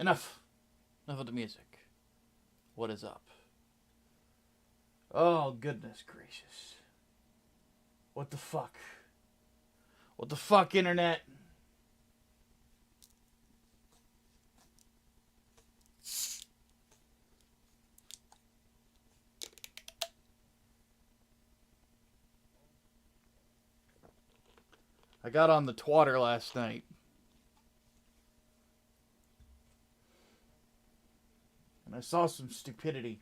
Enough. Enough of the music. What is up? Oh, goodness gracious. What the fuck? What the fuck, internet? I got on the twatter last night. And I saw some stupidity.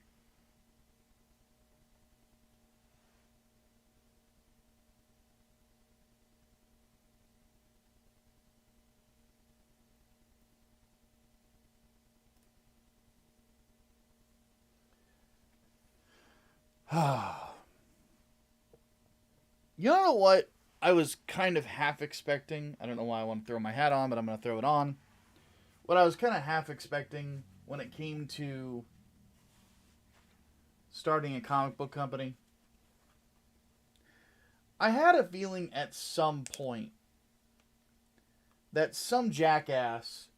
You know what I was kind of half expecting? I don't know why I want to throw my hat on, but I'm going to throw it on. What I was kind of half expecting when it came to starting a comic book company, I had a feeling at some point that some jackass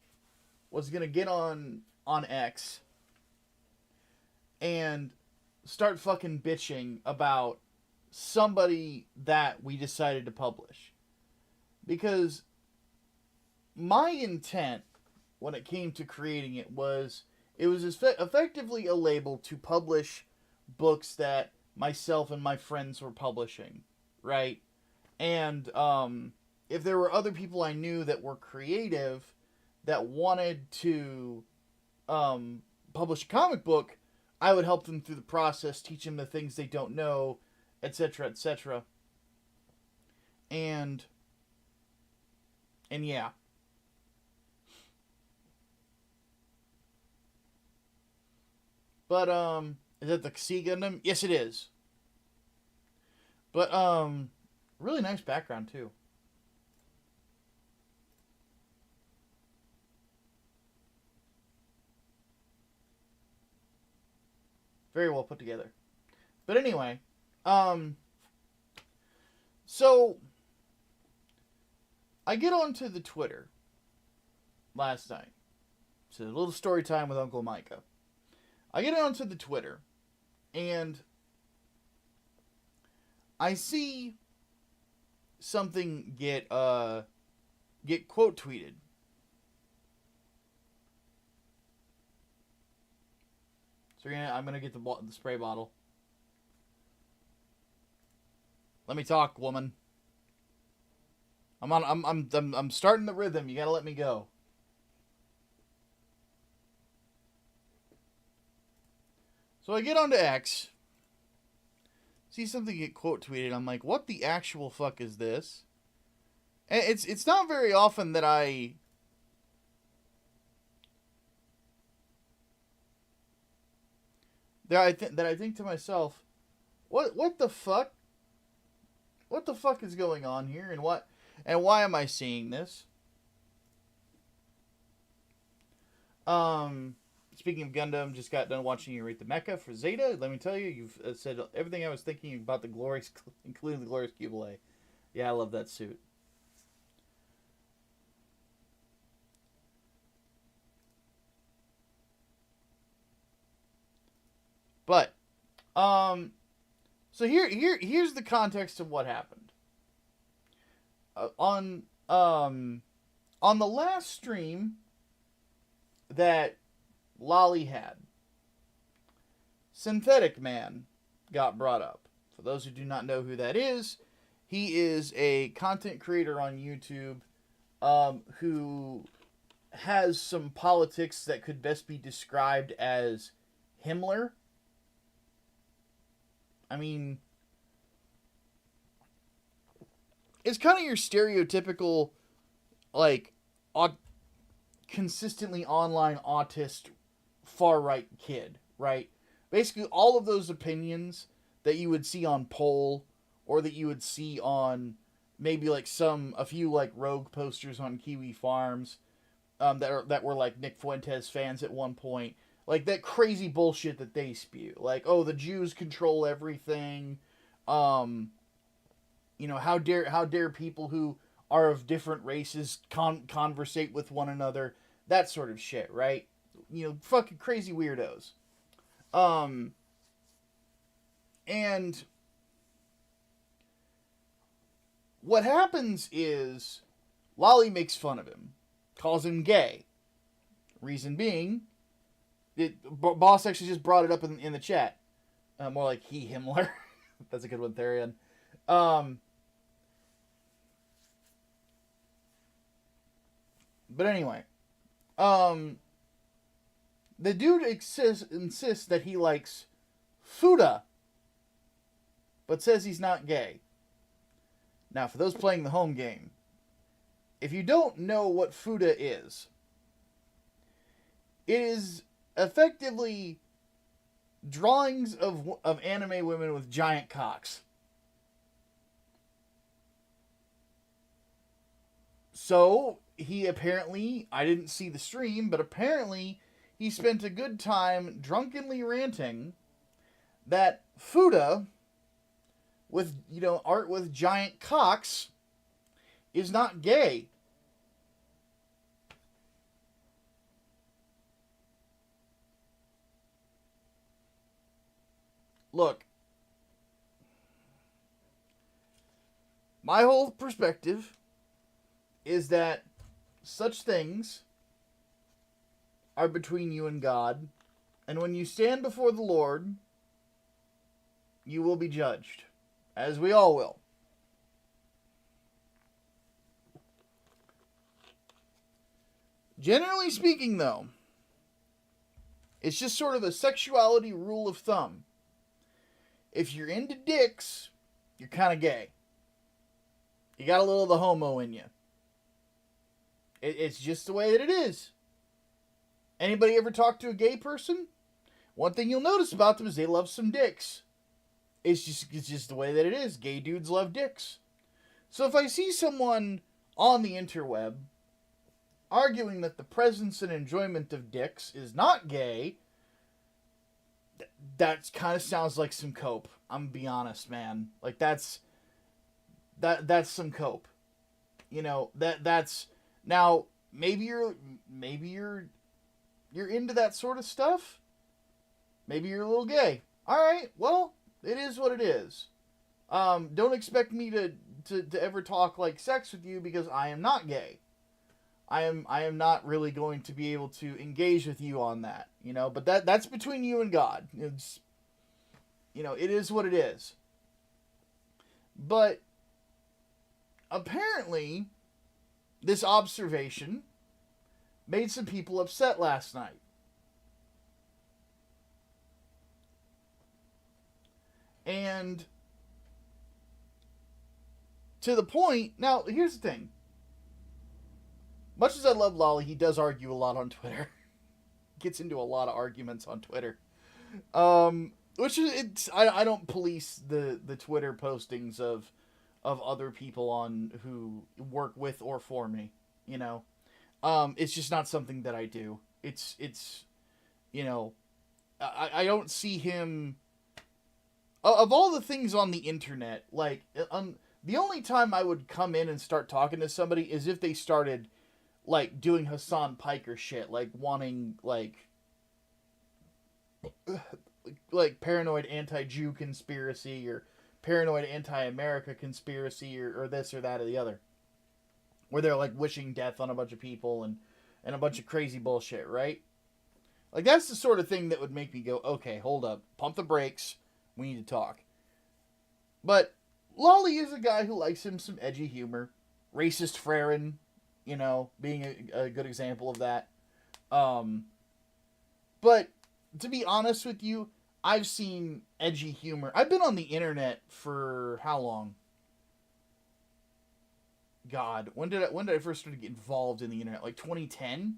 was going to get on X and start fucking bitching about somebody that we decided to publish. Because my intent when it came to creating it was effectively a label to publish books that myself and my friends were publishing, right? And if there were other people I knew that were creative that wanted to publish a comic book, I would help them through the process, teach them the things they don't know, etc., etc. And yeah. But is that the Sea Gundam? Yes, it is. But really nice background too. Very well put together. But anyway, so I get onto the Twitter last night. It's a little story time with Uncle Micah. I get onto the Twitter and I see something get quote tweeted. So I'm gonna get the spray bottle. Let me talk, woman. I'm starting the rhythm. You gotta let me go. So I get onto X, see something get quote tweeted. I'm like, what the actual fuck is this? And it's not very often that I think to myself, what the fuck? What the fuck is going on here, and why am I seeing this? Speaking of Gundam, just got done watching you rate the mecha for Zeta. Let me tell you, you've said everything I was thinking about the glorious, including the glorious Cubile. Yeah, I love that suit. But, so here's the context of what happened. On the last stream that Lolly had, Synthetic Man got brought up. For those who do not know who that is, he is a content creator on YouTube who has some politics that could best be described as Himmler. I mean, it's kind of your stereotypical, like, consistently online autist far-right kid, right? Basically, all of those opinions that you would see on Poll, or that you would see on maybe like a few like rogue posters on Kiwi Farms, that were like Nick Fuentes fans at one point. Like that crazy bullshit that they spew. Like, oh, the Jews control everything. How dare people who are of different races conversate with one another. that sort of shit, right? You know, fucking crazy weirdos. And what happens is Lolly makes fun of him, calls him gay. Reason being, Boss actually just brought it up in the chat. More like he, Himmler. That's a good one, Therian. But anyway, the dude insists that he likes Fuda, but says he's not gay. Now, for those playing the home game, if you don't know what Fuda is, it is effectively drawings of anime women with giant cocks. So, he apparently, I didn't see the stream, but apparently he spent a good time drunkenly ranting that Fuda, with, you know, art with giant cocks, is not gay. Look, my whole perspective is that such things are between you and God, and when you stand before the Lord, you will be judged, as we all will. Generally speaking, though, it's just sort of a sexuality rule of thumb. If you're into dicks, you're kind of gay. You got a little of the homo in you. It's just the way that it is. Anybody ever talk to a gay person? One thing you'll notice about them is they love some dicks. It's just the way that it is. Gay dudes love dicks. So if I see someone on the interweb arguing that the presence and enjoyment of dicks is not gay, that kind of sounds like some cope. I'm gonna be honest, man. Like that's some cope. You know, that's now maybe you're into that sort of stuff. Maybe you're a little gay. All right, well, it is what it is. Don't expect me to ever talk like sex with you because I am not gay. I am not really going to be able to engage with you on that, you know, but that's between you and God. It's, you know, it is what it is. But apparently this observation made some people upset last night. And to the point, now here's the thing. Much as I love Lolly, he does argue a lot on Twitter. Gets into a lot of arguments on Twitter. Which is, I don't police the Twitter postings of other people on who work with or for me, you know. It's just not something that I do. It's you know, I don't see him, of all the things on the internet, like, the only time I would come in and start talking to somebody is if they started, like, doing Hassan Piker shit, like, wanting, like paranoid anti-Jew conspiracy, or paranoid anti-America conspiracy, or this or that or the other. Where they're, like, wishing death on a bunch of people and a bunch of crazy bullshit, right? Like, that's the sort of thing that would make me go, okay, hold up, pump the brakes, we need to talk. But Lolly is a guy who likes him some edgy humor. Racist Frerin, you know, being a good example of that. But to be honest with you, I've seen edgy humor. I've been on the internet for how long? God, when did I first start to get involved in the internet? Like 2010?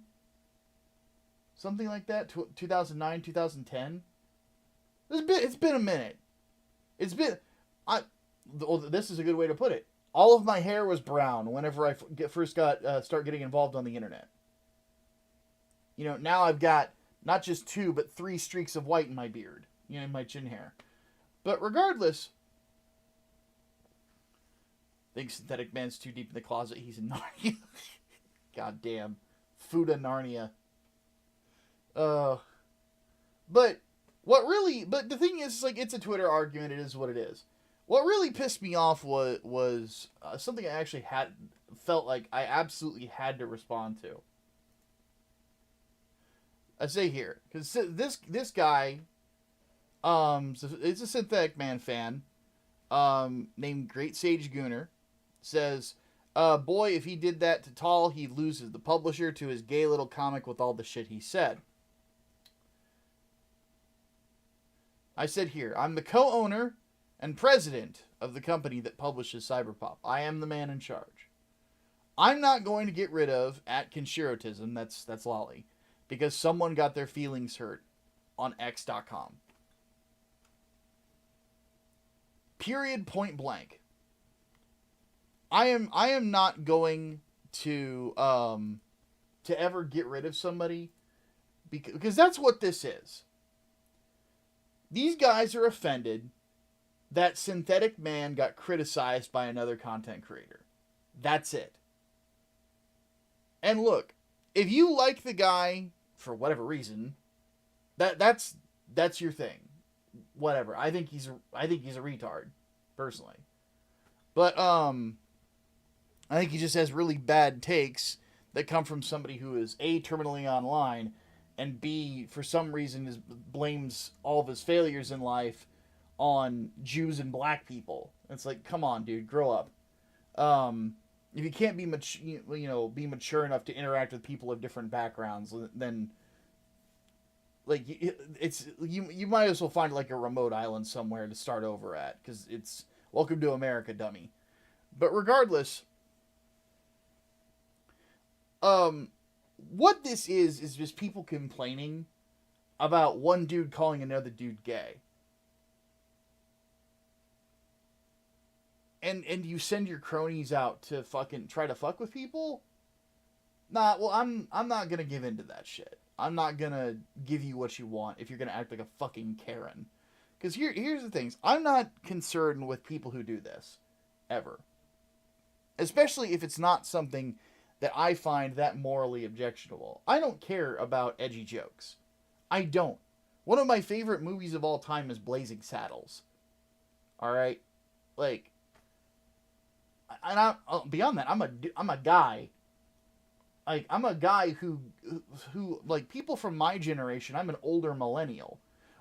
Something like that? 2009, 2010? It's been a minute. This is a good way to put it. All of my hair was brown whenever I first start getting involved on the internet. You know, now I've got not just 2, but 3 streaks of white in my beard. You know, in my chin hair. But regardless, I think Synthetic Man's too deep in the closet. He's a Narnia. God damn. Fuda Narnia. But but the thing is, like, it's a Twitter argument. It is what it is. What really pissed me off was something I actually felt like I absolutely had to respond to. I say here because this guy, so it's a Synthetic Man fan, named Great Sage Gooner, says, boy, if he did that to Tall, he loses the publisher to his gay little comic with all the shit he said. I said here, I'm the co-owner and president of the company that publishes Cyberpop. I am the man in charge. I'm not going to get rid of @Kinshirotism, that's Lolly, because someone got their feelings hurt on X.com. Period, point blank. I am not going to ever get rid of somebody because that's what this is. These guys are offended that Synthetic Man got criticized by another content creator. That's it. And look, if you like the guy for whatever reason, that's your thing. Whatever. I think he's a retard, personally. But I think he just has really bad takes that come from somebody who is A, terminally online, and B, for some reason blames all of his failures in life on Jews and black people. It's like, come on, dude, grow up. If you can't be mature enough to interact with people of different backgrounds, then like you might as well find like a remote island somewhere to start over at, because it's welcome to America, dummy. But regardless, what this is just people complaining about one dude calling another dude gay. And you send your cronies out to fucking try to fuck with people? Nah, well, I'm not gonna give in to that shit. I'm not gonna give you what you want if you're gonna act like a fucking Karen. Because here's the things. I'm not concerned with people who do this. Ever. Especially if it's not something that I find that morally objectionable. I don't care about edgy jokes. I don't. One of my favorite movies of all time is Blazing Saddles. Alright? Like, and beyond that, I'm a guy. Like, I'm a guy who like, people from my generation, I'm an older millennial.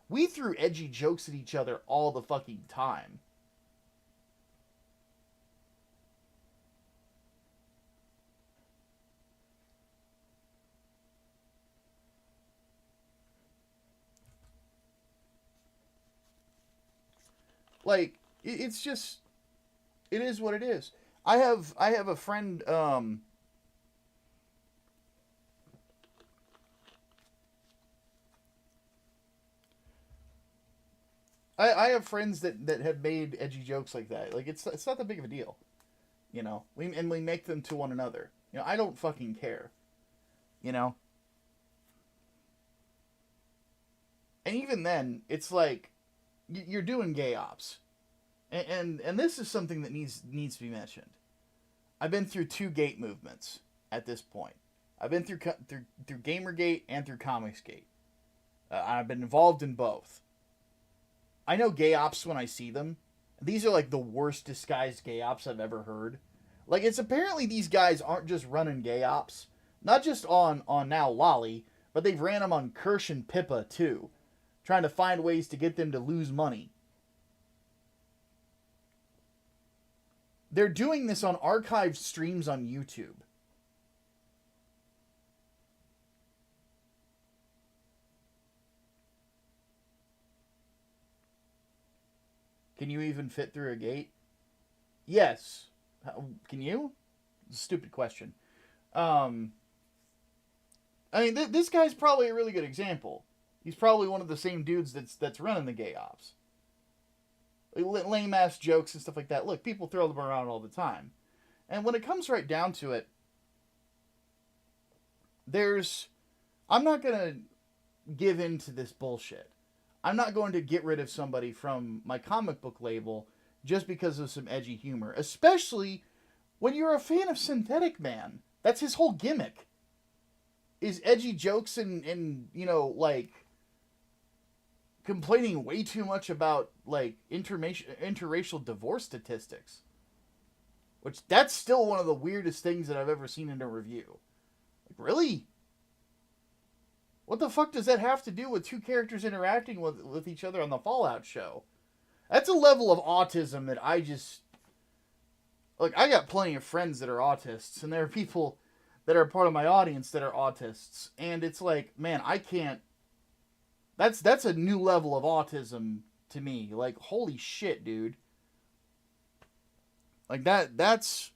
We threw edgy jokes at each other all the fucking time. Like, it's just, it is what it is. I have a friend, I have friends that have made edgy jokes like that. Like, it's not that big of a deal. You know? We make them to one another. You know, I don't fucking care. You know? And even then, it's like, you're doing gay ops. And this is something that needs to be mentioned. I've been through 2 gate movements at this point. I've been through Gamergate and through Comicsgate. I've been involved in both. I know gay ops when I see them. These are like the worst disguised gay ops I've ever heard. Like, it's apparently these guys aren't just running gay ops. Not just on now Lolly, but they've ran them on Kirsch and Pippa too. Trying to find ways to get them to lose money. They're doing this on archived streams on YouTube. Can you even fit through a gate? Yes. Can you? Stupid question. I mean, this guy's probably a really good example. He's probably one of the same dudes that's running the gay ops. Lame ass jokes and stuff like that. Look, people throw them around all the time. And when it comes right down to it, I'm not going to give in to this bullshit. I'm not going to get rid of somebody from my comic book label just because of some edgy humor. Especially when you're a fan of Synthetic Man. That's his whole gimmick. is edgy jokes and you know, like, complaining way too much about, like, interracial divorce statistics. Which, that's still one of the weirdest things that I've ever seen in a review. Like, really? What the fuck does that have to do with two characters interacting with each other on the Fallout show? That's a level of autism that I just... Look, I got plenty of friends that are autists, and there are people that are part of my audience that are autists. And it's like, man, I can't... That's a new level of autism to me. Like, holy shit, dude. Like, that's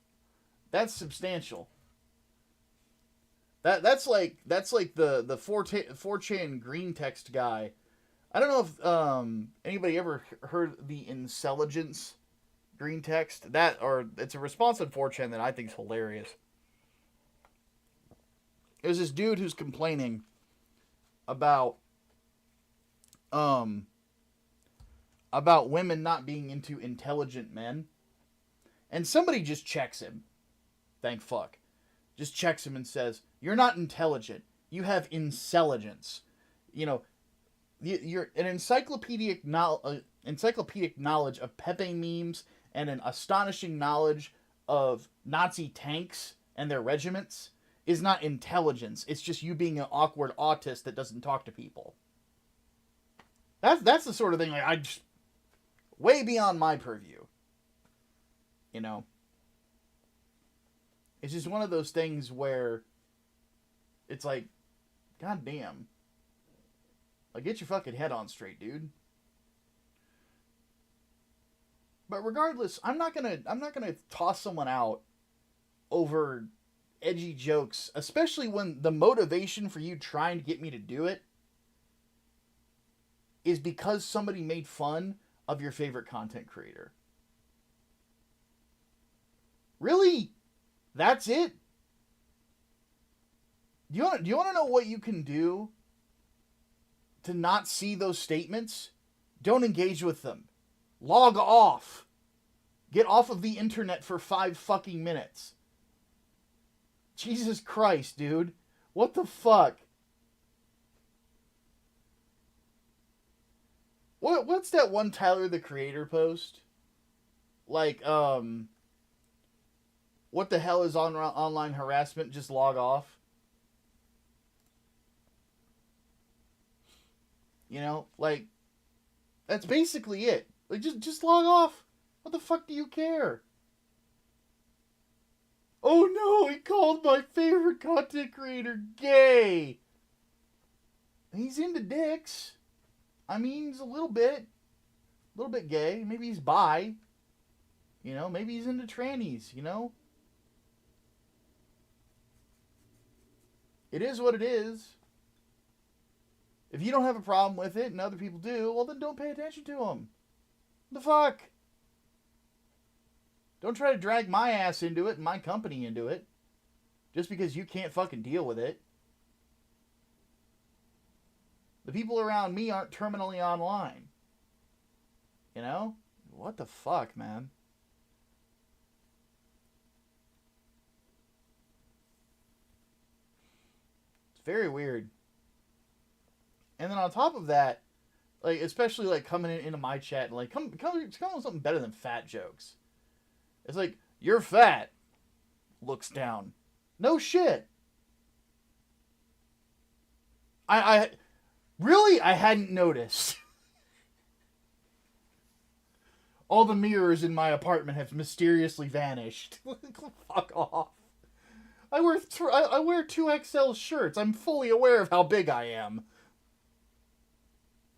substantial. That's like the 4chan green text guy. I don't know if anybody ever heard the intelligence green text. It's a response on 4chan that I think is hilarious. There's this dude who's complaining about women not being into intelligent men. And somebody just checks him. Thank fuck. Just checks him and says, "You're not intelligent. You have intelligence. You know, you're an encyclopedic knowledge of Pepe memes and an astonishing knowledge of Nazi tanks and their regiments is not intelligence. It's just you being an awkward autist that doesn't talk to people." That's the sort of thing, like, I just, way beyond my purview. You know? It's just one of those things where it's like, god damn. Like, get your fucking head on straight, dude. But regardless, I'm not gonna toss someone out over edgy jokes, especially when the motivation for you trying to get me to do it is because somebody made fun of your favorite content creator. Really? That's it? Do you want to know what you can do to not see those statements? Don't engage with them. Log off. Get off of the internet for 5 fucking minutes. Jesus Christ, dude. What the fuck? What's that one Tyler the Creator post? Like, what the hell is online harassment? Just log off. You know, like, that's basically it. Like, just log off. What the fuck do you care? Oh no, he called my favorite content creator gay. He's into dicks. I mean, he's a little bit gay. Maybe he's bi. You know, maybe he's into trannies, you know? It is what it is. If you don't have a problem with it and other people do, well, then don't pay attention to them. What the fuck? Don't try to drag my ass into it and my company into it just because you can't fucking deal with it. The people around me aren't terminally online. You know? What the fuck, man? It's very weird. And then on top of that, like, especially like coming into my chat and like come with something better than fat jokes. It's like, you're fat. Looks down. No shit. I really, I hadn't noticed. All the mirrors in my apartment have mysteriously vanished. Fuck off. I wear 2XL shirts. I'm fully aware of how big I am.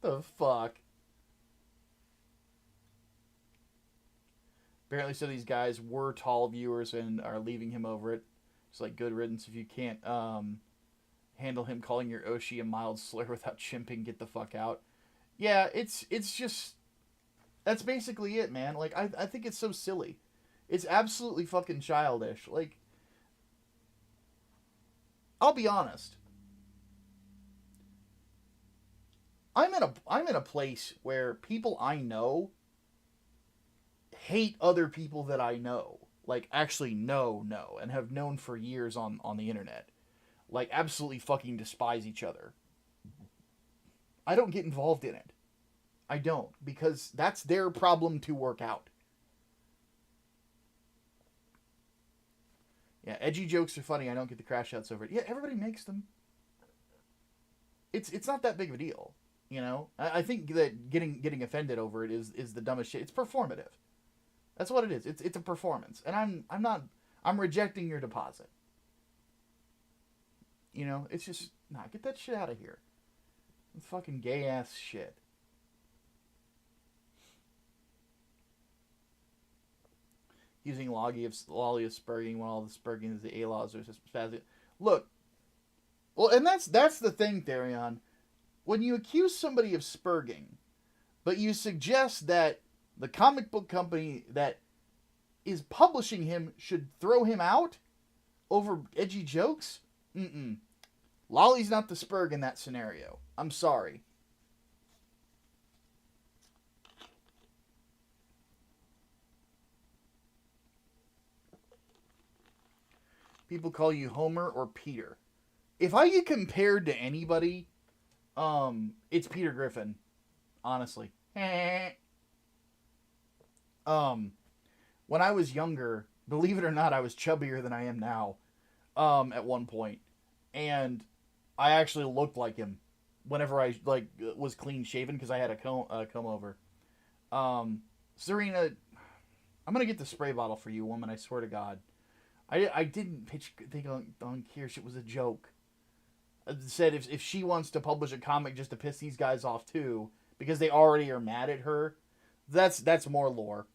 The fuck? Apparently, so these guys were tall viewers and are leaving him over it. It's like, good riddance if you can't handle him calling your Oshi a mild slur without chimping. Get the fuck out. Yeah, it's just, that's basically it, man. Like, I think it's so silly. It's absolutely fucking childish. Like, I'll be honest. I'm in a place where people I know hate other people that I know. Like, actually know, and have known for years on the internet. like absolutely fucking despise each other. I don't get involved in it. I don't, because that's their problem to work out. Yeah, edgy jokes are funny. I don't get the crash outs over it. Yeah, everybody makes them. It's not that big of a deal, you know. I think that getting offended over it is the dumbest shit. It's performative. That's what it is. It's a performance, and I'm rejecting your deposit. You know, it's just get that shit out of here. It's fucking gay ass shit. Using lolly of spurging when all the spurging is the A-laws are just spastic. Look, well, and that's the thing, Therion. When you accuse somebody of spurging, but you suggest that the comic book company that is publishing him should throw him out over edgy jokes, Lolly's not the spurg in that scenario. I'm sorry. People call you Homer or Peter. If I get compared to anybody, it's Peter Griffin. Honestly. When I was younger, believe it or not, I was chubbier than I am now. At one point. And I actually looked like him whenever I was clean shaven because I had a comb over. Serena, I'm gonna get the spray bottle for you, woman. I swear to God. I didn't think on Kirsch. It was a joke. I said if she wants to publish a comic just to piss these guys off too, because they already are mad at her, that's more lore.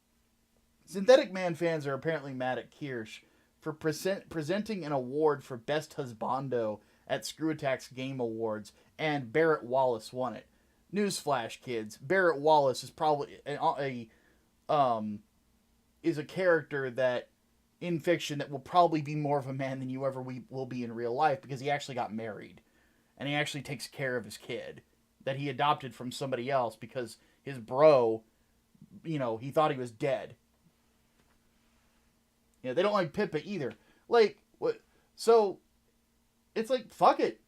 Synthetic Man fans are apparently mad at Kirsch for presenting an award for Best Husbando at Screw Attack's Game Awards, and Barrett Wallace won it. Newsflash, kids. Barrett Wallace is probably is a character that in fiction that will probably be more of a man than you ever will be in real life, because he actually got married and he actually takes care of his kid that he adopted from somebody else because his bro, he thought he was dead. Yeah, they don't like Pippa either. Like, what? So it's like, fuck it.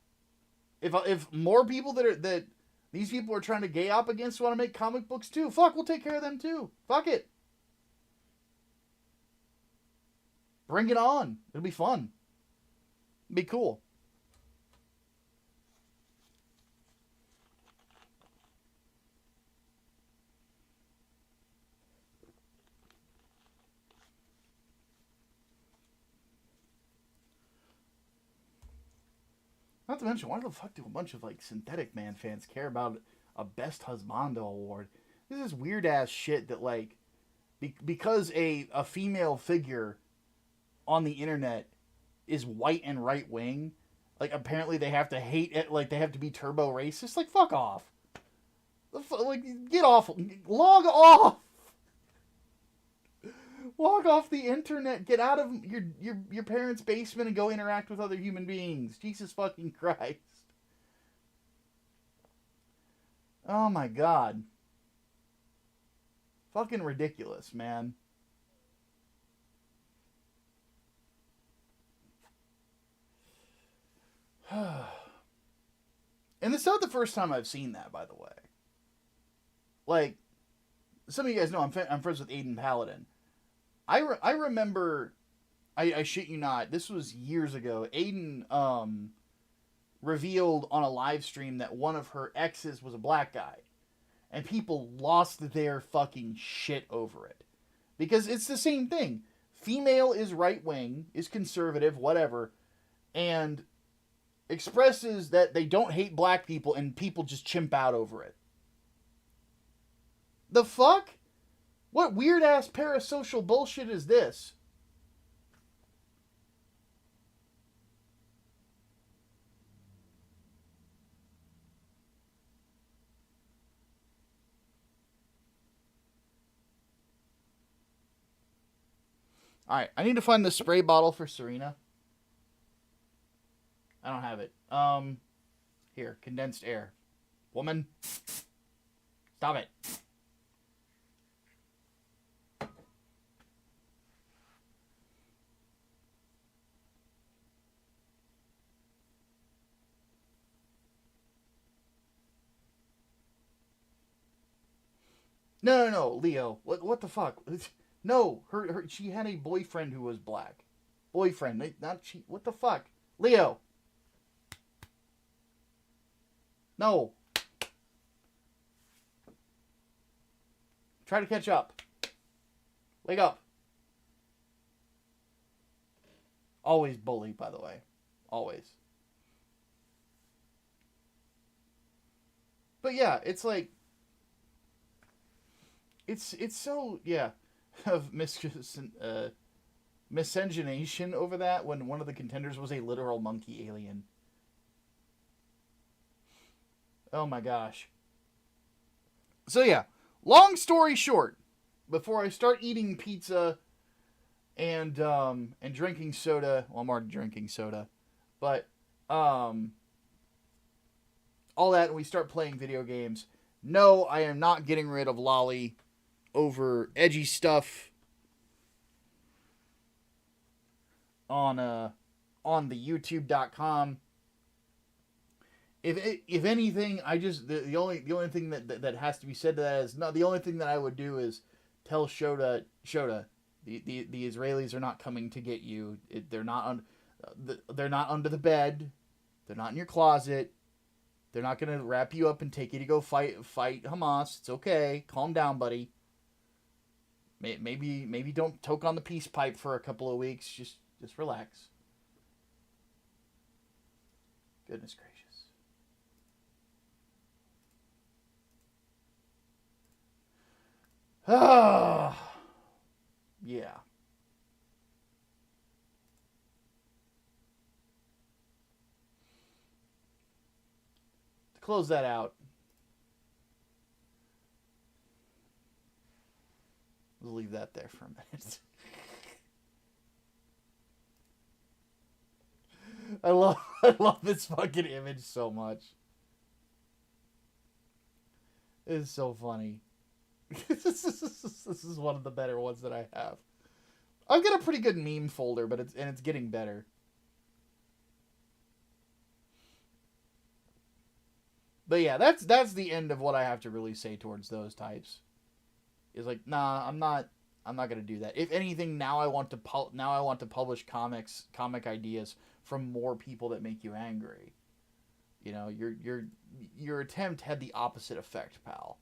If more people that these people are trying to gay up against want to make comic books too, fuck, we'll take care of them too. Fuck it. Bring it on. It'll be fun. It'll be cool. Not to mention, why the fuck do a bunch of Synthetic Man fans care about a Best Husbando award? This is weird ass shit that because a female figure on the internet is white and right wing, apparently they have to hate it, they have to be turbo racist. Fuck off. Get off. Log off. Log off the internet. Get out of your parents' basement and go interact with other human beings. Jesus fucking Christ. Oh my God. Fucking ridiculous, man. And it's not the first time I've seen that, by the way. Some of you guys know I'm friends with Aiden Paladin. I remember, I shit you not, this was years ago. Aiden revealed on a live stream that one of her exes was a black guy. And people lost their fucking shit over it. Because it's the same thing. Female is right wing, is conservative, whatever, and expresses that they don't hate black people, and people just chimp out over it. The fuck? What weird ass parasocial bullshit is this? Alright, I need to find the spray bottle for Serena. I don't have it. Here, condensed air. Woman. Stop it. No, no, no, Leo. What the fuck? No, she had a boyfriend who was black. Boyfriend, not she. What the fuck? Leo. No. Try to catch up. Wake up. Always bully, by the way. Always. But yeah, it's like it's so yeah of miscegenation over that when one of the contenders was a literal monkey alien. Oh my gosh. So yeah, long story short, before I start eating pizza and drinking soda, well, I'm already drinking soda, but all that, and we start playing video games. No, I am not getting rid of Lolly over edgy stuff on the YouTube.com. If anything, I just the only thing that has to be said to that is no. The only thing that I would do is tell Shota, the Israelis are not coming to get you. They're not under the bed. They're not in your closet. They're not gonna wrap you up and take you to go fight Hamas. It's okay. Calm down, buddy. Maybe don't toke on the peace pipe for a couple of weeks. Just relax. Goodness gracious. Ah, yeah. To close that out, we'll leave that there for a minute. I love this fucking image so much. It's so funny. This is one of the better ones that I have. I've got a pretty good meme folder, but it's getting better. But yeah, that's the end of what I have to really say towards those types. Is like, nah, I'm not gonna do that. If anything, now I want to publish comic ideas from more people that make you angry. You know, your attempt had the opposite effect, pal.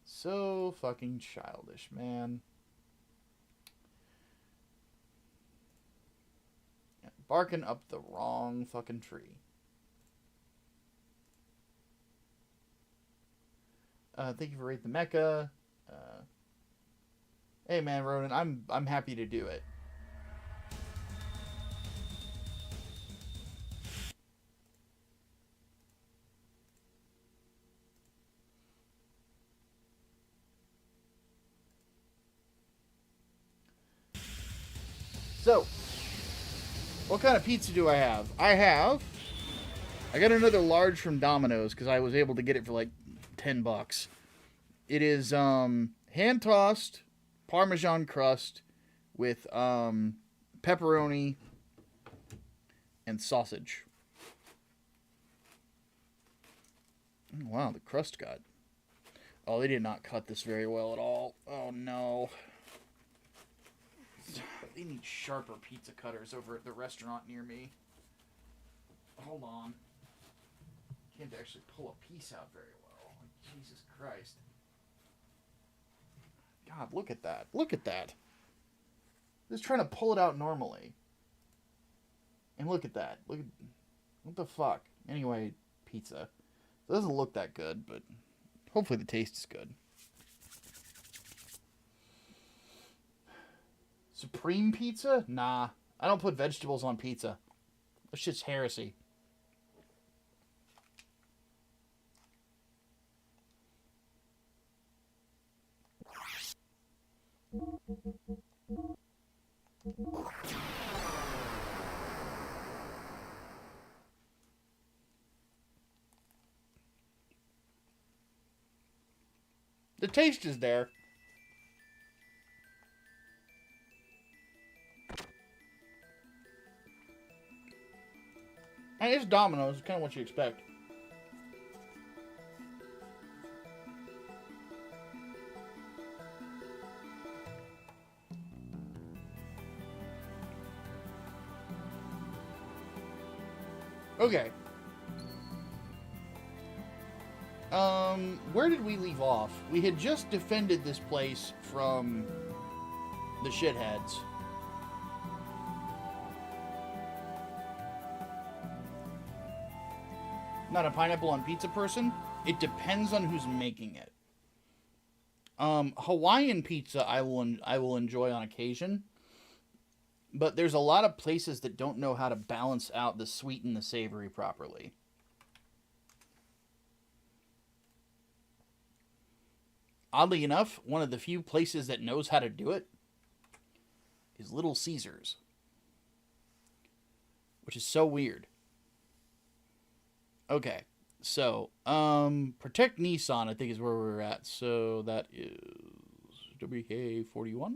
So fucking childish, man. Yeah, barking up the wrong fucking tree. Thank you for rating the Mecca. Hey man, Ronan, I'm happy to do it. So, what kind of pizza do I have? I got another large from Domino's because I was able to get it for like $10. It is hand tossed Parmesan crust with pepperoni and sausage. Oh, wow, the crust got. Oh, they did not cut this very well at all. Oh no. They need sharper pizza cutters over at the restaurant near me. Hold on. Can't actually pull a piece out very well. Jesus Christ. God, look at that. Look at that. Just trying to pull it out normally. And look at that. Look at... What the fuck? Anyway, pizza. It doesn't look that good, but hopefully the taste is good. Supreme pizza? Nah. I don't put vegetables on pizza. That shit's heresy. The taste is there. And it's Domino's. It's kind of what you expect. Okay. Where did we leave off? We had just defended this place from the shitheads. Not a pineapple on pizza person? It depends on who's making it. Hawaiian pizza I will enjoy on occasion. But there's a lot of places that don't know how to balance out the sweet and the savory properly. Oddly enough, one of the few places that knows how to do it is Little Caesars. Which is so weird. Okay, so, Protect Nissan, I think, is where we're at. So that is WK41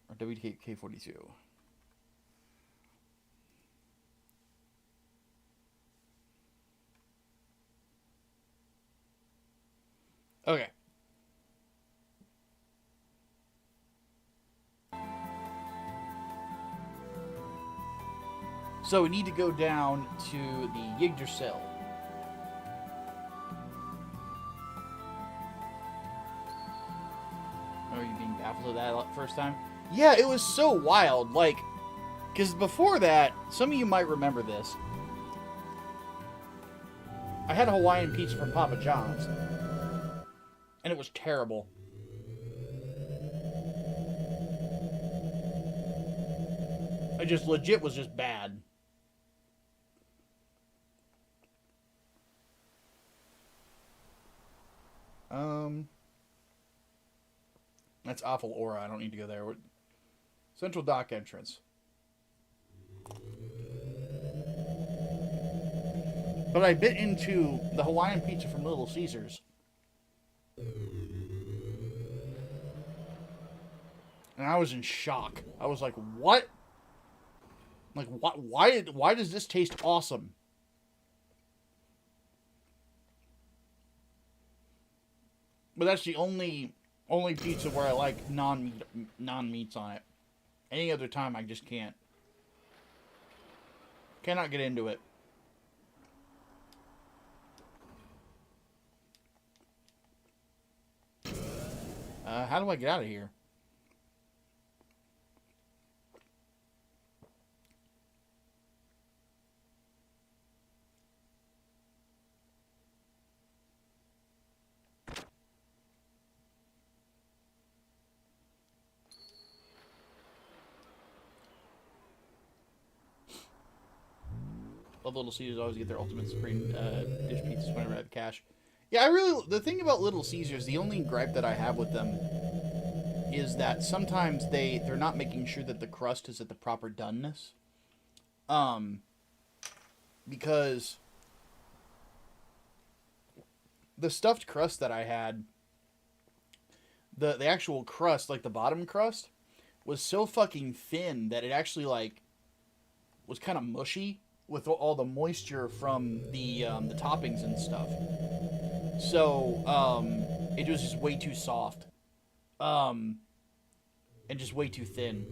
or WK42. Okay. So we need to go down to the Yggdrasil. Are you being baffled at that first time? Yeah, it was so wild. Like, because before that, some of you might remember this. I had a Hawaiian pizza from Papa John's. And it was terrible. It just legit was just bad. That's awful aura. I don't need to go there. Central dock entrance. But I bit into the Hawaiian pizza from Little Caesars. And I was in shock. I was like, what? Like, what? Why does this taste awesome? But that's the only pizza where I like non-meats on it. Any other time, I just can't. Cannot get into it. How do I get out of here? Love Little Caesars. Always get their ultimate supreme dish pizzas whenever I have cash. Yeah, the thing about Little Caesars, the only gripe that I have with them is that sometimes they're not making sure that the crust is at the proper doneness. Because the stuffed crust that I had, the actual crust, like the bottom crust, was so fucking thin that it actually, like, was kind of mushy with all the moisture from the toppings and stuff. So, it was just way too soft. And just way too thin.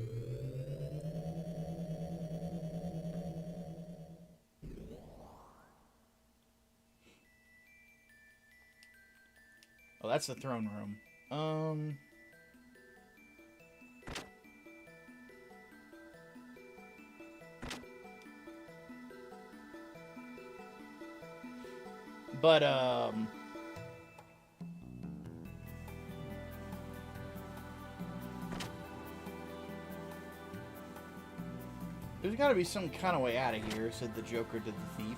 Oh, that's the throne room. But, there's gotta be some kind of way out of here, said the Joker to the thief.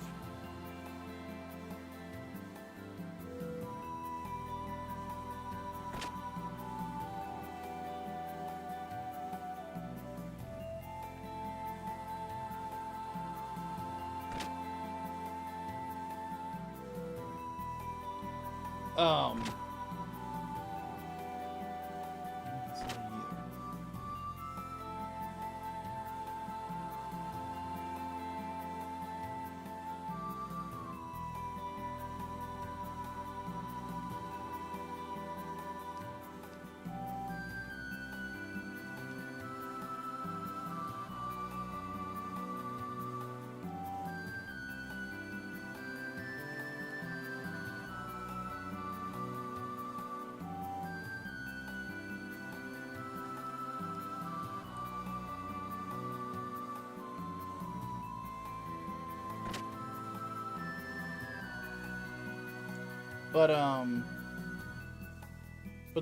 It's not either. But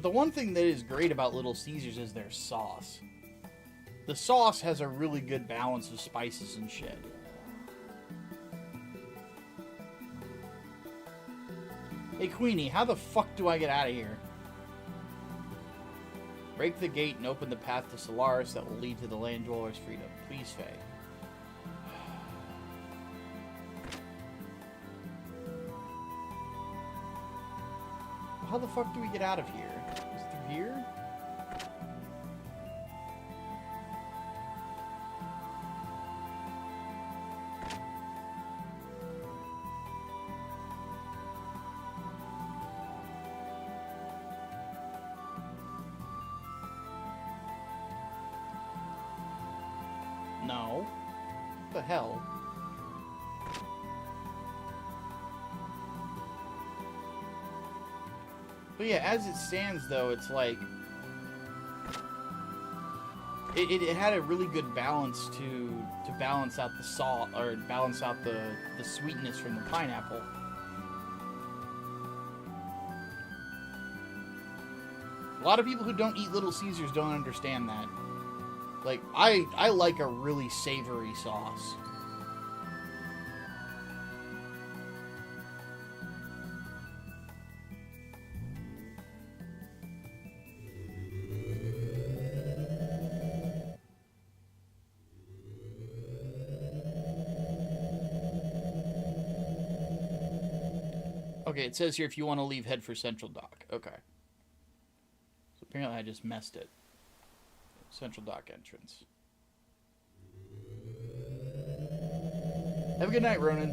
the one thing that is great about Little Caesars is their sauce. The sauce has a really good balance of spices and shit. Hey, Queenie, how the fuck do I get out of here? Break the gate and open the path to Solaris that will lead to the land dwellers' freedom. Please, Faye. How the fuck do we get out of here? Is it through here? No. What the hell? But yeah, as it stands, though, it's like... It had a really good balance to balance out the salt, or balance out the sweetness from the pineapple. A lot of people who don't eat Little Caesars don't understand that. Like, I like a really savory sauce. Okay, it says here if you want to leave, head for Central Dock. Okay. So apparently I just messed it. Central Dock entrance. Have a good night, Ronan.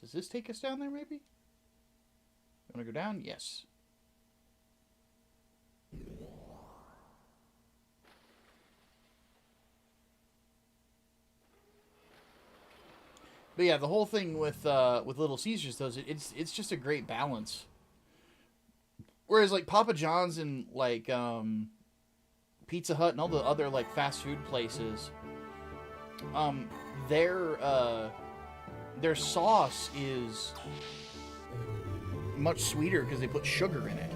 Does this take us down there, maybe? You want to go down? Yes. But yeah, the whole thing with Little Caesars, though, it's just a great balance. Whereas like Papa John's and like Pizza Hut and all the other like fast food places, their sauce is much sweeter because they put sugar in it.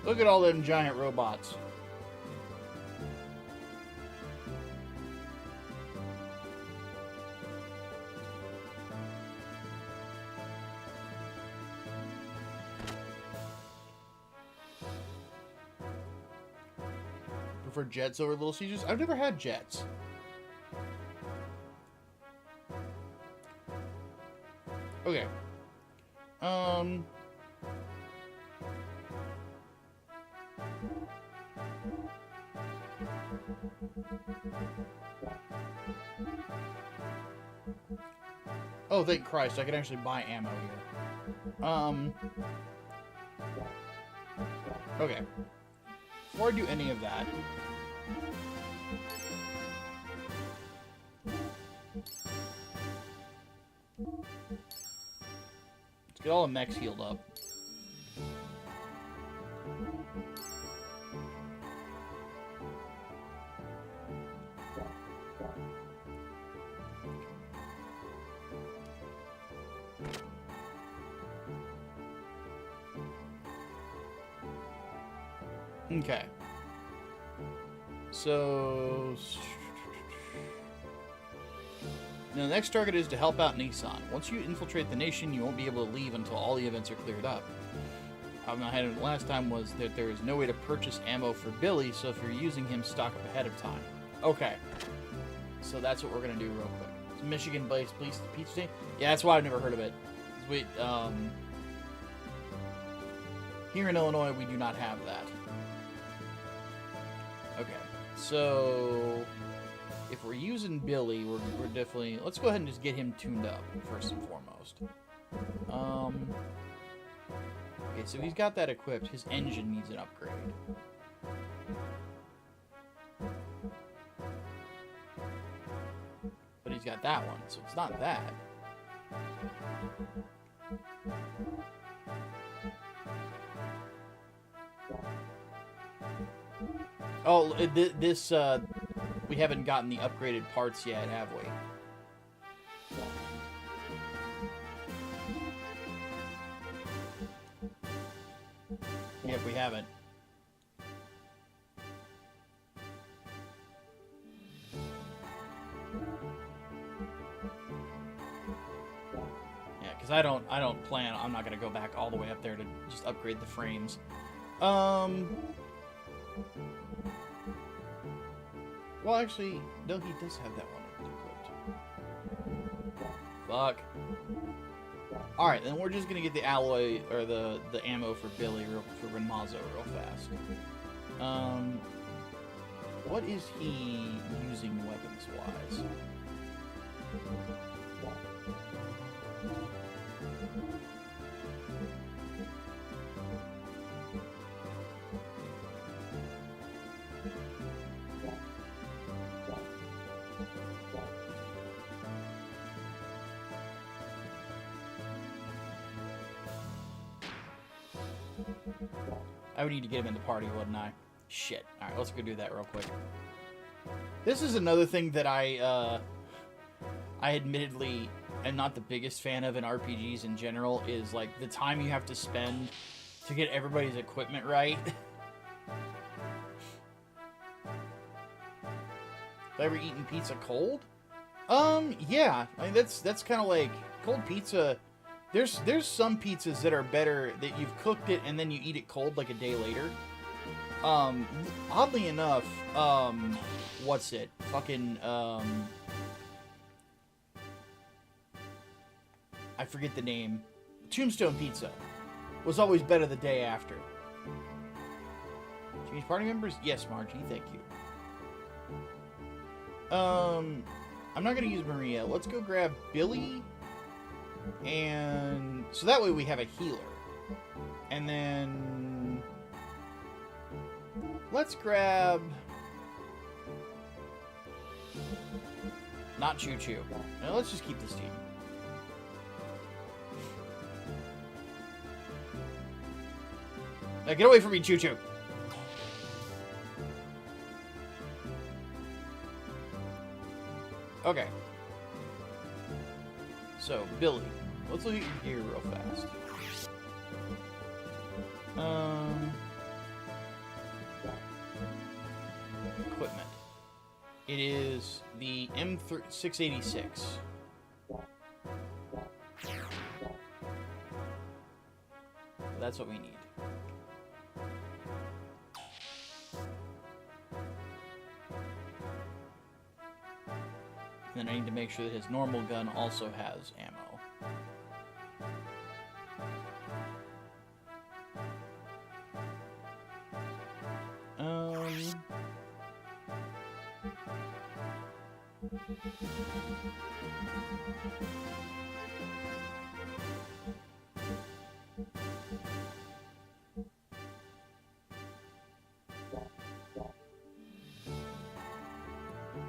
Look at all them giant robots. Prefer Jets over Little Caesars? I've never had Jets. Okay. Oh, thank Christ, I can actually buy ammo here. Okay. Before I do any of that... let's get all the mechs healed up. Okay. So... now the next target is to help out Nissan. Once you infiltrate the nation, you won't be able to leave until all the events are cleared up. Problem I had last time was that there is no way to purchase ammo for Billy, so if you're using him, stock up ahead of time. Okay. So that's what we're going to do real quick. It's Michigan-based police pizza team? Yeah, that's why I've never heard of it. Wait, here in Illinois, we do not have that. So, if we're using Billy, we're definitely... Let's go ahead and just get him tuned up, first and foremost. Okay, so he's got that equipped. His engine needs an upgrade. But he's got that one, so it's not that. Oh, this, we haven't gotten the upgraded parts yet, have we? Yep, we haven't. Yeah, because I don't plan, I'm not going to go back all the way up there to just upgrade the frames. Well, actually, no, he does have that one equipped. Fuck. Alright, then we're just gonna get the alloy, or the ammo for Billy, for Renmazo real fast. What is he using weapons-wise? I would need to get him in the party, wouldn't I? Shit. Alright, let's go do that real quick. This is another thing that I admittedly am not the biggest fan of in RPGs in general, is, like, the time you have to spend to get everybody's equipment right. Have I ever eaten pizza cold? Yeah. I mean, that's kind of like cold pizza. There's some pizzas that are better that you've cooked it and then you eat it cold like a day later. Oddly enough, what's it? Fucking, I forget the name. Tombstone Pizza was always better the day after. Change party members? Yes, Margie, thank you. I'm not gonna use Maria. Let's go grab Billy. And so that way we have a healer. And then let's grab not Choo Choo. No, let's just keep this team. Now get away from me, Choo Choo. Okay. So, Billy. Let's look at your gear real fast. Equipment. It is the M686. That's what we need. And then I need to make sure that his normal gun also has ammo.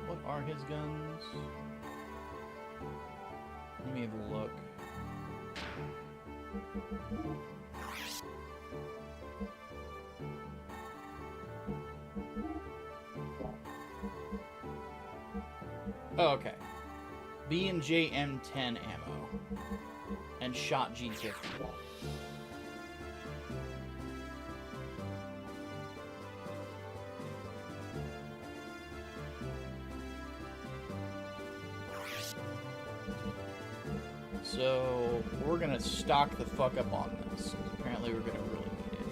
What are his guns? Let me have a look. Oh, okay. B&J M10 ammo. And shot G50. So, we're gonna stock the fuck up on this. Apparently we're gonna really need it.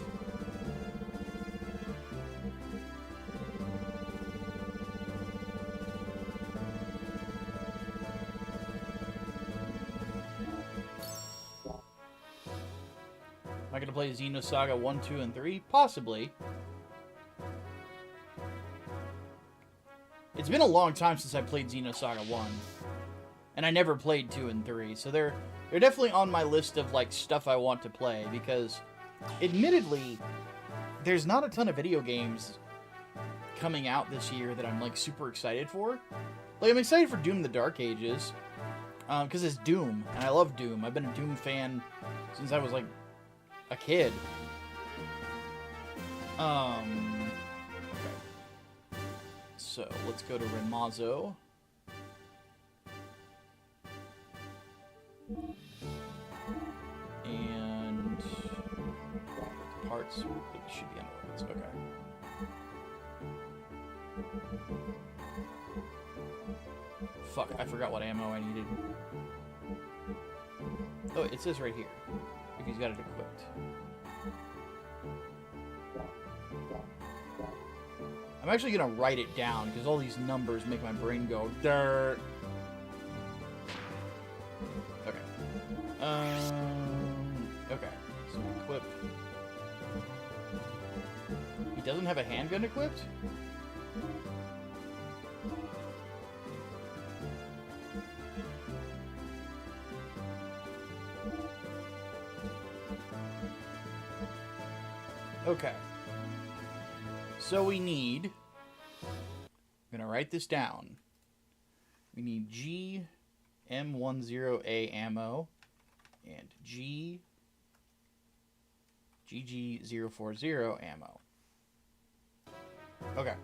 Am I gonna play Xenosaga 1, 2, and 3? Possibly. It's been a long time since I played Xenosaga 1. And I never played 2 and 3, so they're definitely on my list of, like, stuff I want to play, because, admittedly, there's not a ton of video games coming out this year that I'm, like, super excited for. Like, I'm excited for Doom the Dark Ages, because it's Doom, and I love Doom. I've been a Doom fan since I was, like, a kid. Okay. So, let's go to Renmazo. And parts, it should be on the roads. Okay. Fuck, I forgot what ammo I needed. Oh, it says right here, if he's got it equipped. I'm actually gonna write it down, because all these numbers make my brain go, dirt. Okay. Okay. So equip. He doesn't have a handgun equipped? Okay. So we need... I'm gonna write this down. We need GM10A ammo and GG040 ammo. Okay.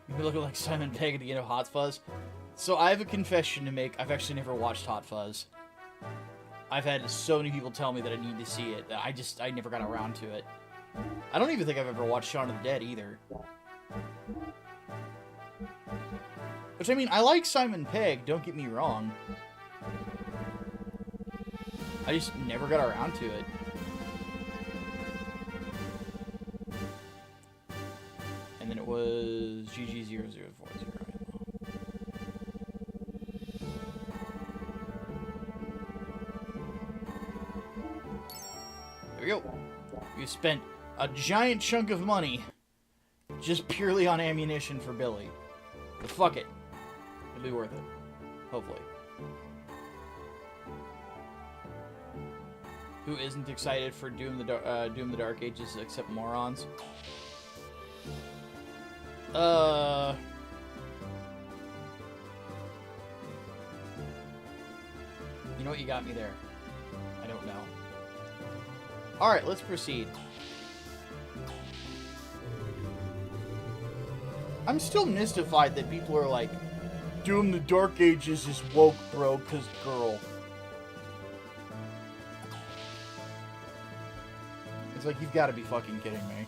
You're looking like Simon Pegg at the end of Hot Fuzz. So I have a confession to make. I've actually never watched Hot Fuzz. I've had so many people tell me that I need to see it that I never got around to it. I don't even think I've ever watched Shaun of the Dead either. Which, I mean, I like Simon Pegg, don't get me wrong. I just never got around to it. And then it was GG0040. There we go. You spent a giant chunk of money just purely on ammunition for Billy. But fuck it. It'll be worth it. Hopefully. Who isn't excited for Doom the Dark Ages except morons? You know what? You got me there. I don't know. Alright, let's proceed. I'm still mystified that people are like, Doom the Dark Ages is woke, bro, cause girl. It's like, you've got to be fucking kidding me.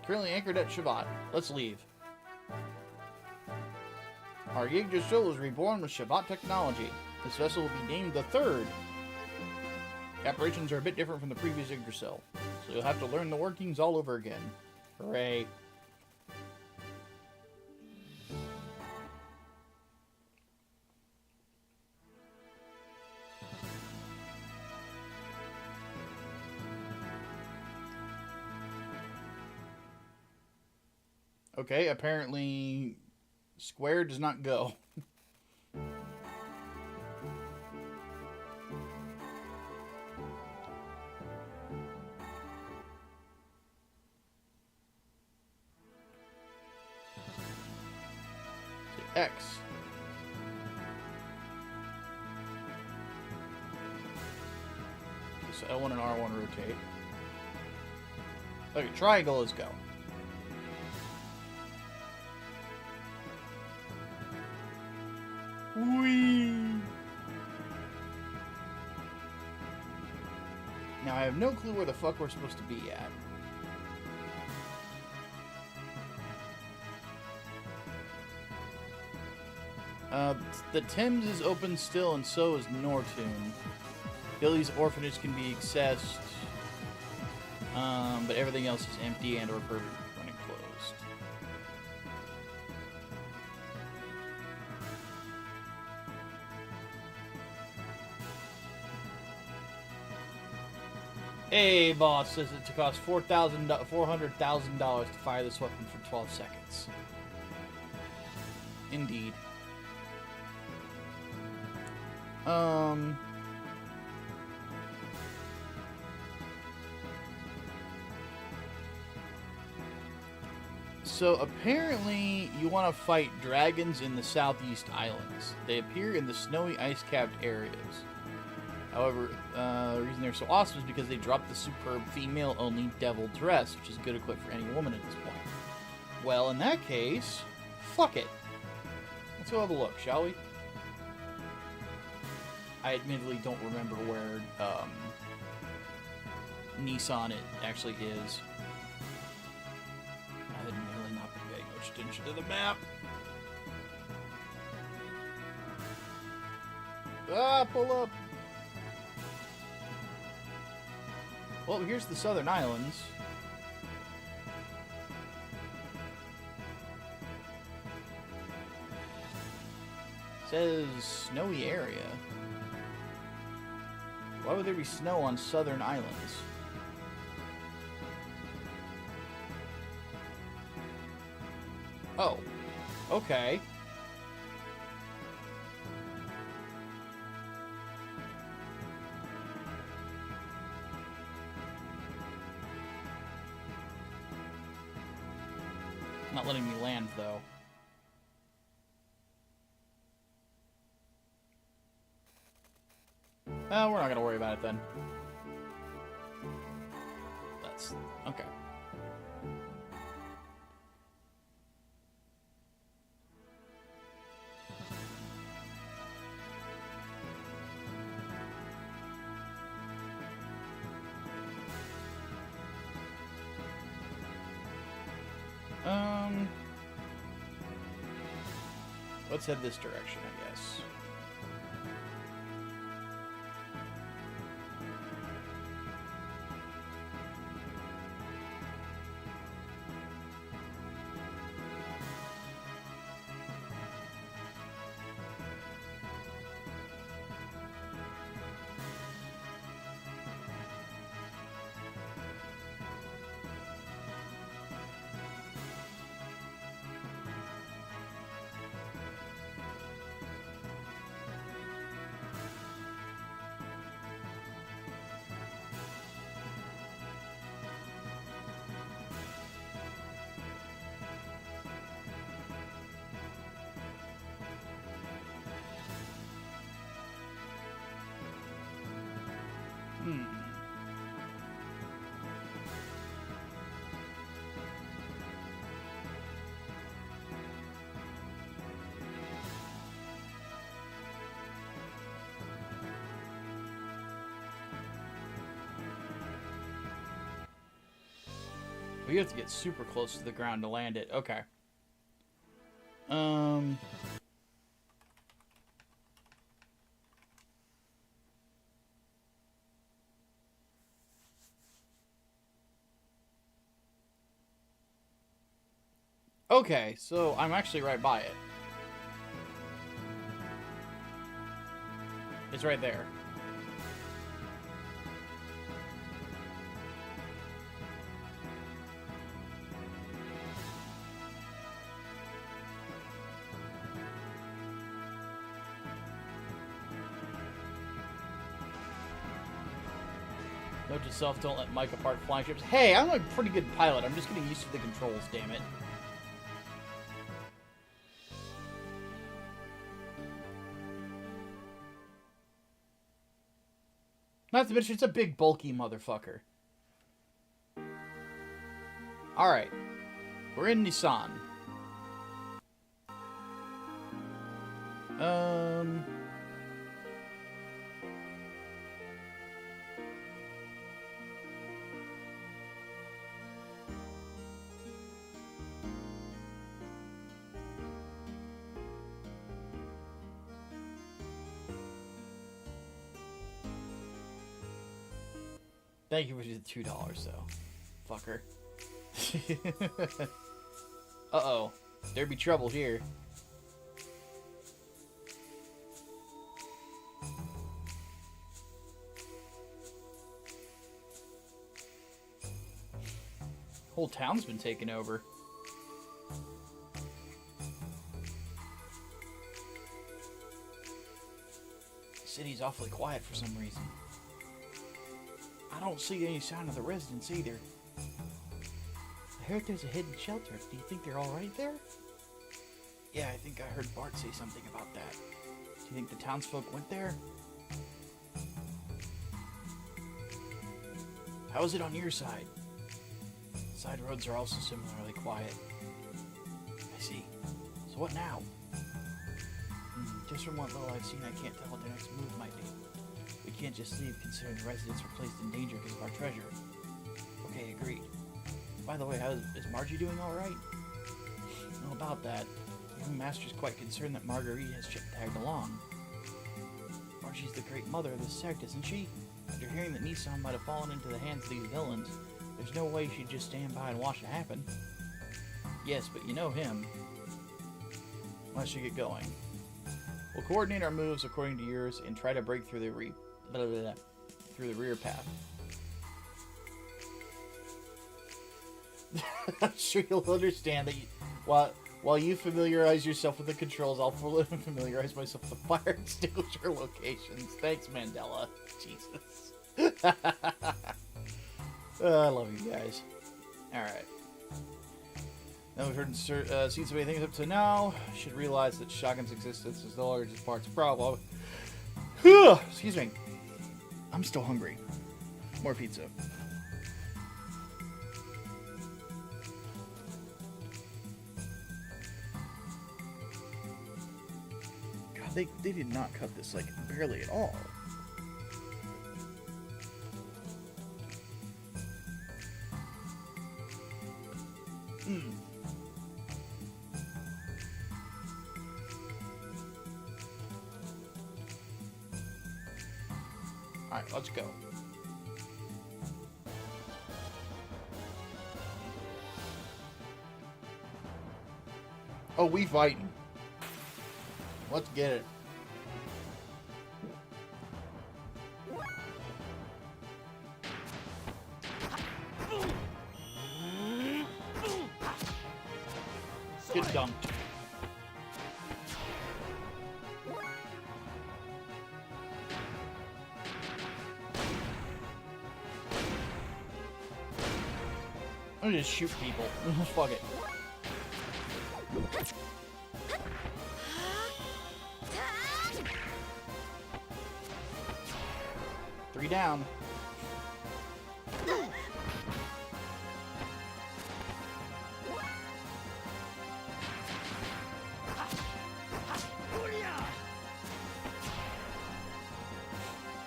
Currently anchored at Shabbat. Let's leave. Our Yggdrasil is reborn with Shabbat technology. This vessel will be named the Third. Operations are a bit different from the previous Yggdrasil, so you'll have to learn the workings all over again. Hooray. Okay, apparently Square does not go. X. So L1 and R1 rotate. Okay, triangle, let's go. Whee! Now I have no clue where the fuck we're supposed to be at. The Thames is open still, and so is Nortoon. Billy's orphanage can be accessed, but everything else is empty and or permanently closed. Hey, boss says it to cost $400,000 to fire this weapon for 12 seconds. Indeed. So apparently you want to fight dragons in the Southeast Islands. They appear in the snowy ice-capped areas. However, the reason they're so awesome is because they drop the superb female-only devil dress, which is good equipped for any woman at this point. Well, in that case, fuck it. Let's go have a look, shall we? I admittedly don't remember where Nissan it actually is. I had really not been paying much attention to the map. Ah, pull up. Well, here's the Southern Islands. It says snowy area. Why would there be snow on Southern Islands? Oh, okay. Not letting me land, though. We're not gonna worry about it then. That's okay. Let's head this direction, I guess. You have to get super close to the ground to land it. Okay. Okay, so I'm actually right by it. It's right there. Note to self, don't let Micah park flying ships. Hey, I'm a pretty good pilot. I'm just getting used to the controls, damn it. Not to mention, it's a big, bulky motherfucker. Alright. We're in Nissan. Thank you for the $2, though. Fucker. Uh-oh. There be trouble here. Whole town's been taken over. The city's awfully quiet for some reason. I don't see any sign of the residents either. I heard there's a hidden shelter. Do you think they're all right there? Yeah, I think I heard Bart say something about that. Do you think the townsfolk went there? How is it on your side? Side roads are also similarly quiet. I see. So what now? Just from what little I've seen, I can't tell what their next move might be. We can't just leave, considering the residents were placed in danger because of our treasure. Okay, agreed. By the way, is Margie doing alright? Know about that. The young master's quite concerned that Marguerite has tagged along. Margie's the great mother of this sect, isn't she? After hearing that Nissan might have fallen into the hands of these villains, there's no way she'd just stand by and watch it happen. Yes, but you know him. Let's get going. We'll coordinate our moves according to yours and try to break through the rear path. I'm sure you'll understand that while you familiarize yourself with the controls, I'll familiarize myself with the fire extinguisher locations. Thanks, Mandela. Jesus. I love you guys. Alright. Now we've heard and seen so many things up to now, should realize that Shotgun's existence is the largest part's problem. Excuse me. I'm still hungry. More pizza. God, they did not cut this, like, barely at all. Alright, let's go. Oh, we fighting. Let's get it. Get dunked. I'm gonna just shoot people. Fuck it. Three down.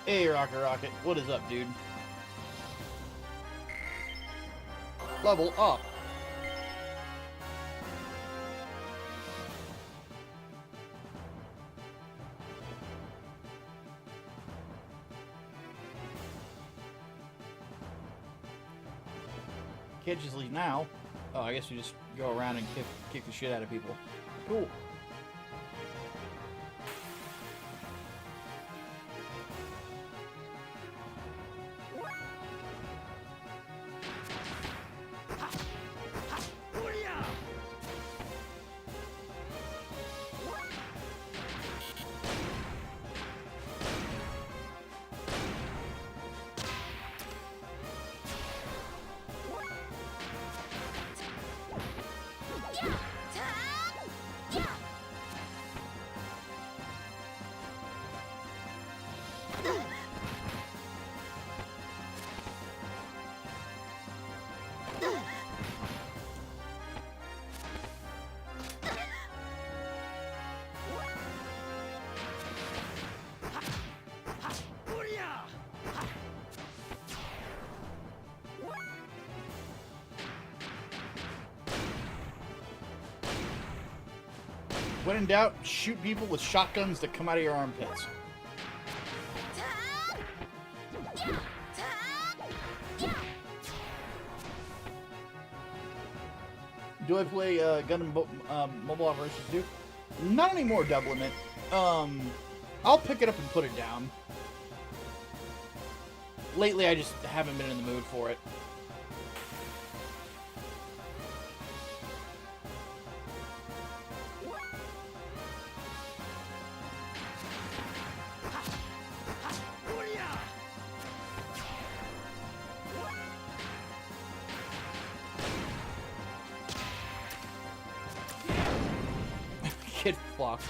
Hey, Rocket. What is up, dude? Level up. Can't just leave now. Oh, I guess we just go around and kick the shit out of people. Cool. When in doubt, shoot people with shotguns that come out of your armpits. do I play Gundam Mobile Operations 2? Not anymore, Double Limit. I'll pick it up and put it down. Lately, I just haven't been in the mood for it. Get fucked.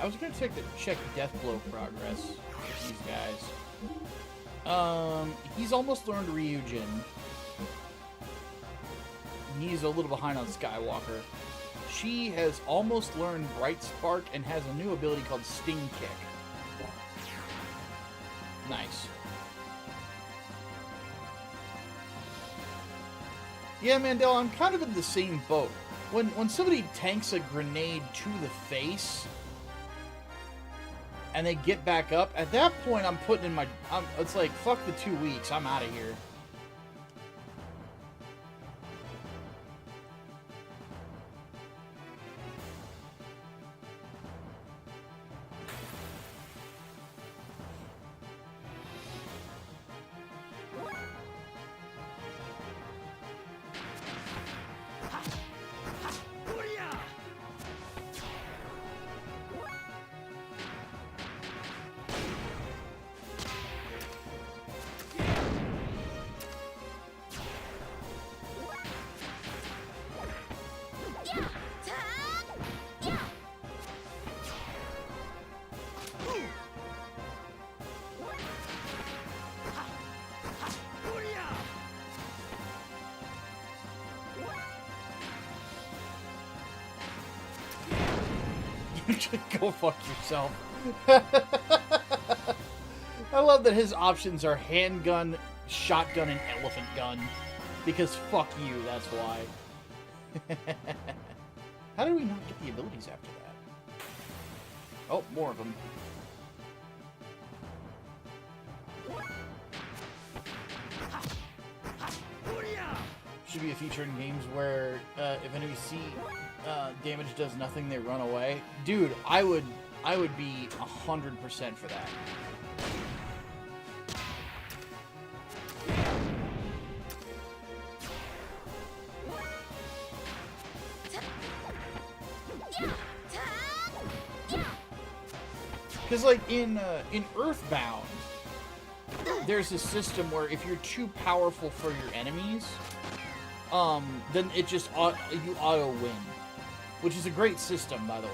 I was gonna check Deathblow progress with these guys. He's almost learned Ryujin. He's a little behind on Skywalker. She has almost learned Bright Spark and has a new ability called Sting Kick. Nice. Yeah, Mandel, I'm kind of in the same boat. When somebody tanks a grenade to the face and they get back up, at that point I'm putting in my... it's like, fuck the 2 weeks, I'm out of here. Go fuck yourself. I love that his options are handgun, shotgun, and elephant gun. Because fuck you, that's why. How did we not get the abilities after that? Oh, more of them. Should be a feature in games where if enemies see damage does nothing, they run away. Dude, I would be 100% for that. Because like in Earthbound, there's a system where if you're too powerful for your enemies, then it just you auto win, which is a great system, by the way.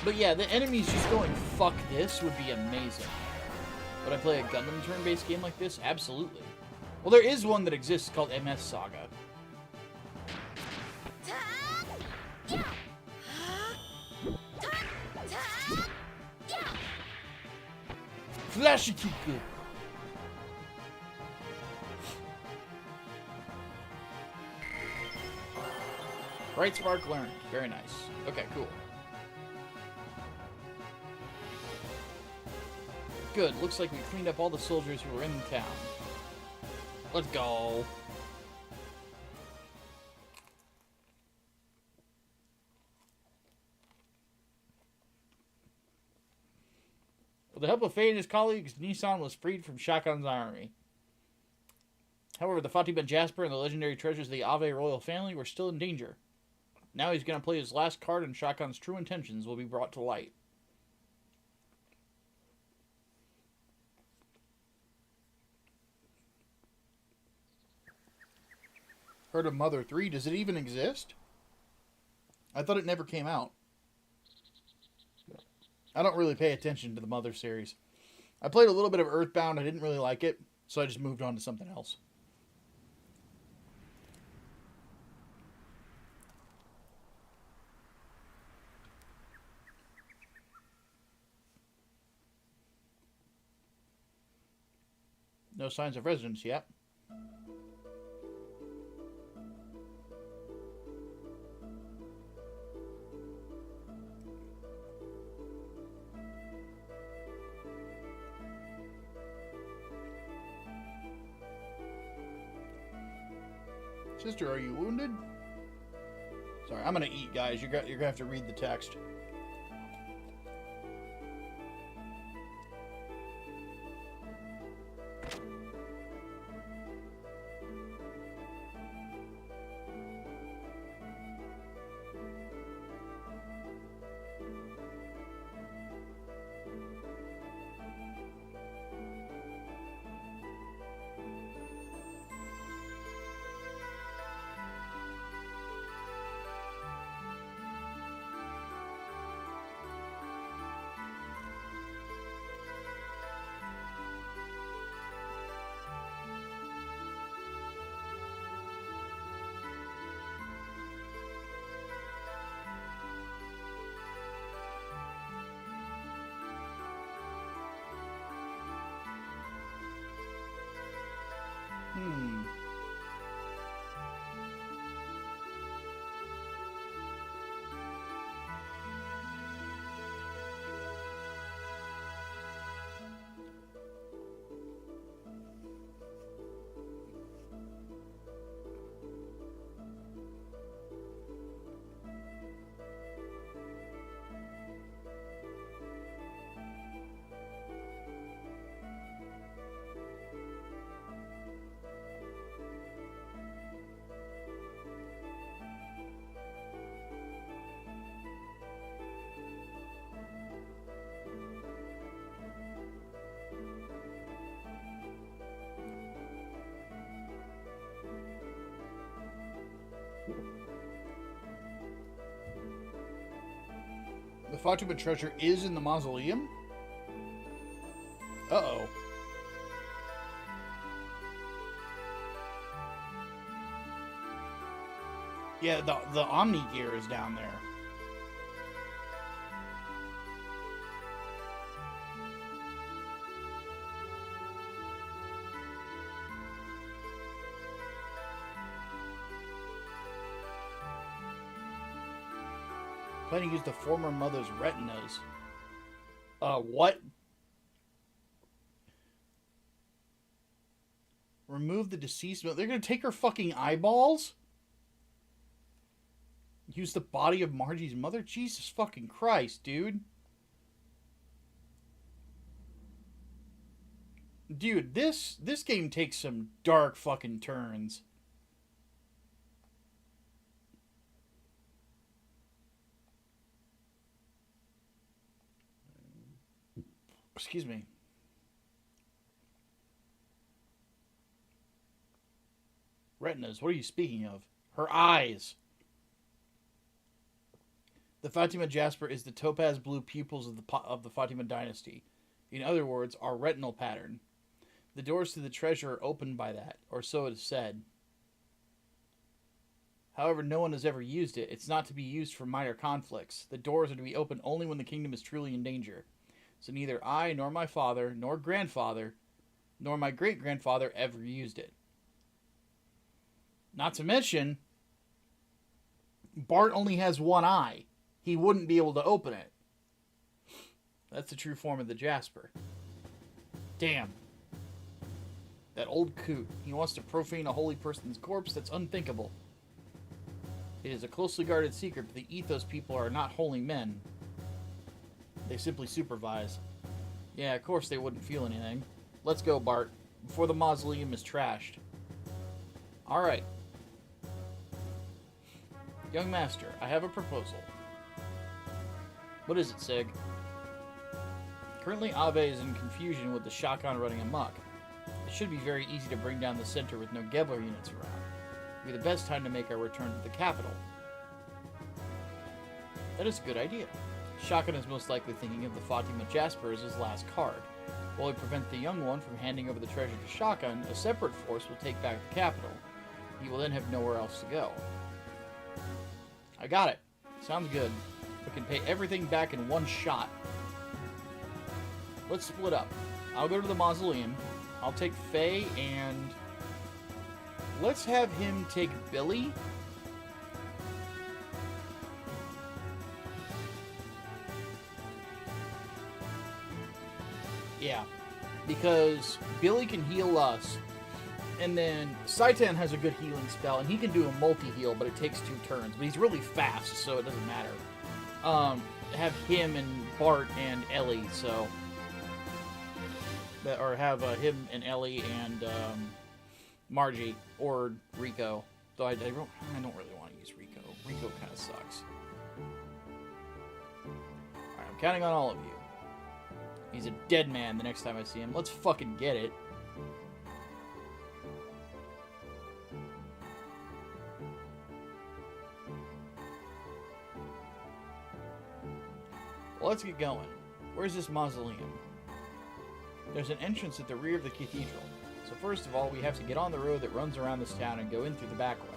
But yeah, the enemies just going fuck this would be amazing. Would I play a Gundam turn-based game like this? Absolutely. Well, there is one that exists called MS Saga. Flashy kick. Bright Spark learned. Very nice. Okay, cool. Good. Looks like we cleaned up all the soldiers who were in the town. Let's go. With the help of Faye and his colleagues, Nissan was freed from Shakan's army. However, the Fatima Jasper and the legendary treasures of the Ave royal family were still in danger. Now he's going to play his last card, and Shakan's true intentions will be brought to light. Heard of Mother 3? Does it even exist? I thought it never came out. I don't really pay attention to the Mother series. I played a little bit of Earthbound. I didn't really like it, so I just moved on to something else. No signs of residence yet. Sister, are you wounded? Sorry, I'm gonna eat, guys. You're gonna have to read the text. The Fatima treasure is in the mausoleum? Uh-oh. Yeah, the Omni gear is down there. Planning to use the former mother's retinas. What? Remove the deceased. They're gonna take her fucking eyeballs? Use the body of Margie's mother? Jesus fucking Christ, dude. Dude, this game takes some dark fucking turns. Excuse me. Retinas, what are you speaking of? Her eyes. The Fatima Jasper is the topaz blue pupils of the Fatima dynasty. In other words, our retinal pattern. The doors to the treasure are opened by that, or so it is said. However, no one has ever used it. It's not to be used for minor conflicts. The doors are to be opened only when the kingdom is truly in danger. So neither I, nor my father, nor grandfather, nor my great-grandfather ever used it. Not to mention, Bart only has one eye. He wouldn't be able to open it. That's the true form of the Jasper. Damn. That old coot. He wants to profane a holy person's corpse? That's unthinkable. It is a closely guarded secret, but the Ethos people are not holy men. They simply supervise. Yeah, of course they wouldn't feel anything. Let's go, Bart, before the mausoleum is trashed. Alright. Young master, I have a proposal. What is it, Sig? Currently, Abe is in confusion with the Shakan running amok. It should be very easy to bring down the center with no Gebler units around. It would be the best time to make our return to the capital. That is a good idea. Shotgun is most likely thinking of the Fatima Jasper as his last card. While we prevent the young one from handing over the treasure to Shotgun, a separate force will take back the capital. He will then have nowhere else to go. I got it. Sounds good. We can pay everything back in one shot. Let's split up. I'll go to the mausoleum. I'll take Faye, and let's have him take Billy. Yeah, because Billy can heal us, and then Saitan has a good healing spell, and he can do a multi-heal, but it takes 2 turns. But he's really fast, so it doesn't matter. Have him and Bart and Ellie, so... Or have him and Ellie and Margie, or Rico. Though I don't really want to use Rico. Rico kind of sucks. Alright, I'm counting on all of you. He's a dead man the next time I see him. Let's fucking get it. Well, let's get going. Where's this mausoleum? There's an entrance at the rear of the cathedral. So first of all, we have to get on the road that runs around this town and go in through the back way.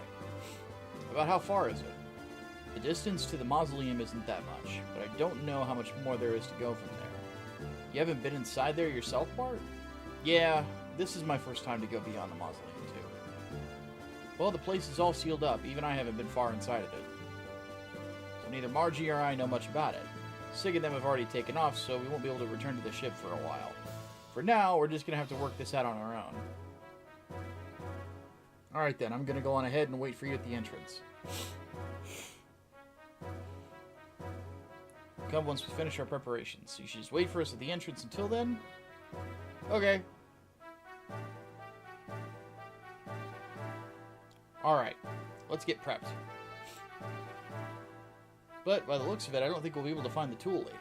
About how far is it? The distance to the mausoleum isn't that much, but I don't know how much more there is to go from there. You haven't been inside there yourself, Bart? Yeah, this is my first time to go beyond the mausoleum, too. Well, the place is all sealed up. Even I haven't been far inside of it. So neither Margie or I know much about it. Sig and them have already taken off, so we won't be able to return to the ship for a while. For now, we're just going to have to work this out on our own. Alright then, I'm going to go on ahead and wait for you at the entrance. Come once we finish our preparations. So you should just wait for us at the entrance until then? Okay. Alright. Let's get prepped. But, by the looks of it, I don't think we'll be able to find the tool lady.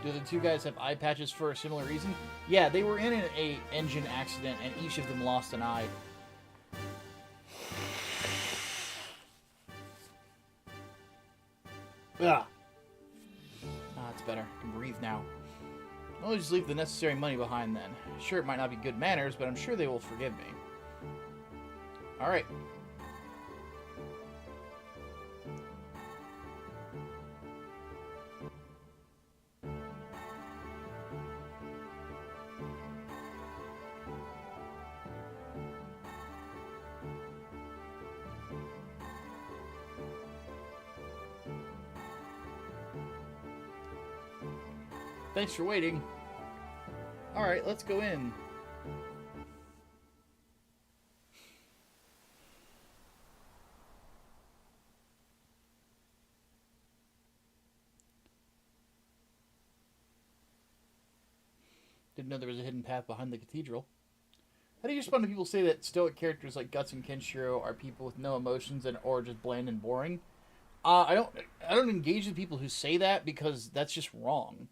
Do the 2 guys have eye patches for a similar reason? Yeah, they were in an engine accident, and each of them lost an eye. Ah, that's better. I can breathe now. I'll just leave the necessary money behind then. Sure, it might not be good manners, but I'm sure they will forgive me. Alright. Thanks for waiting. Alright, let's go in. Didn't know there was a hidden path behind the cathedral. How do you respond to people say that stoic characters like Guts and Kenshiro are people with no emotions and or just bland and boring? I don't engage with people who say that because that's just wrong.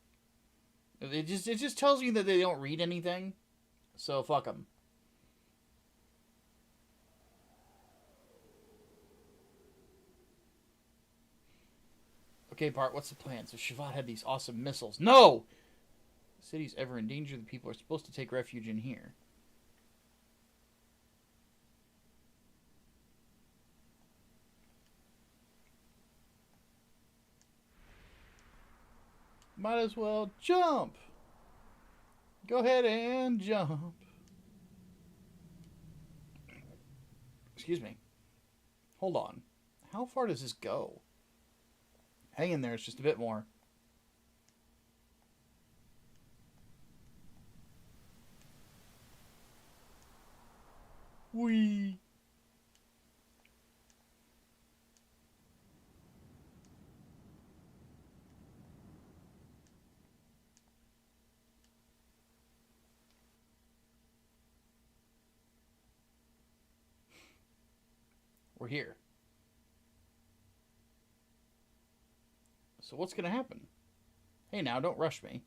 It just tells you that they don't read anything. So fuck them. Okay, Bart, what's the plan? So Shivat had these awesome missiles. No! The city's ever in danger. The people are supposed to take refuge in here. Might as well jump. Go ahead and jump. Excuse me. Hold on. How far does this go? Hang in there. It's just a bit more. Whee! We're here. So what's going to happen? Hey now, don't rush me.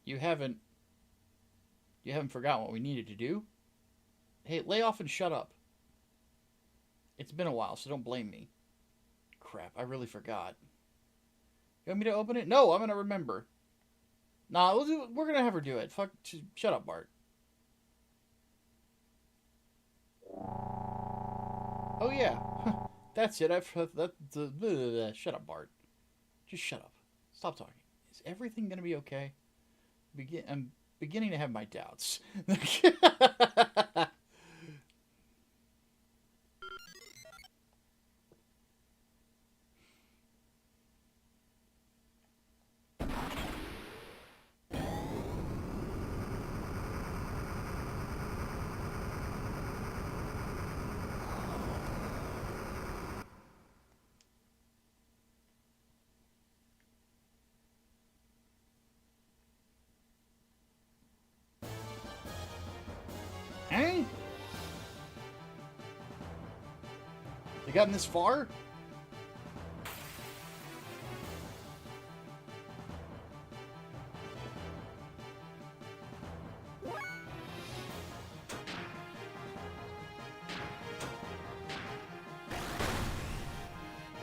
You haven't You haven't forgotten what we needed to do? Hey, lay off and shut up. It's been a while, so don't blame me. Crap, I really forgot. You want me to open it? No, I'm gonna remember. Nah, we're gonna have her do it. Fuck, shut up, Bart. Oh yeah, that's it. Shut up, Bart. Just shut up. Stop talking. Is everything gonna be okay? I'm beginning to have my doubts. Hey? They gotten this far?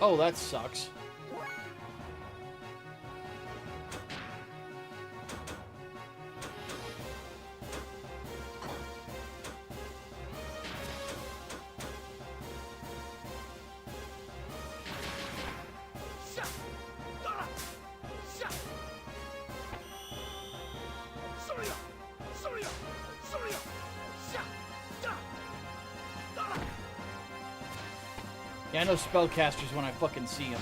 Oh, that sucks. Yeah, I know spellcasters when I fucking see them.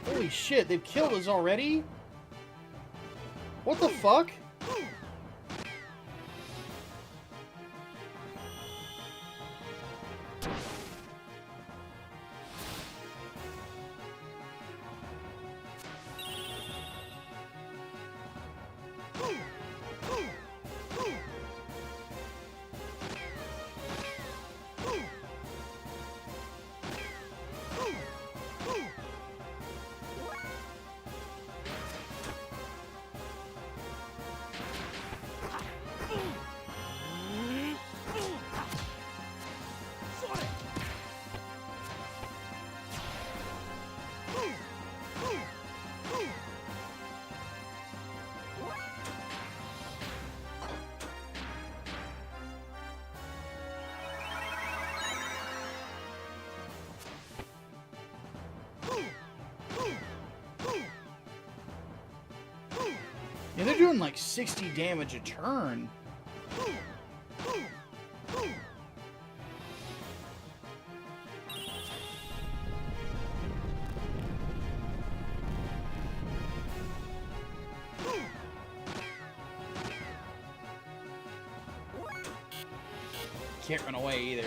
Holy shit, they've killed us already? What the fuck? Yeah, they're doing like 60 damage a turn. Can't run away either.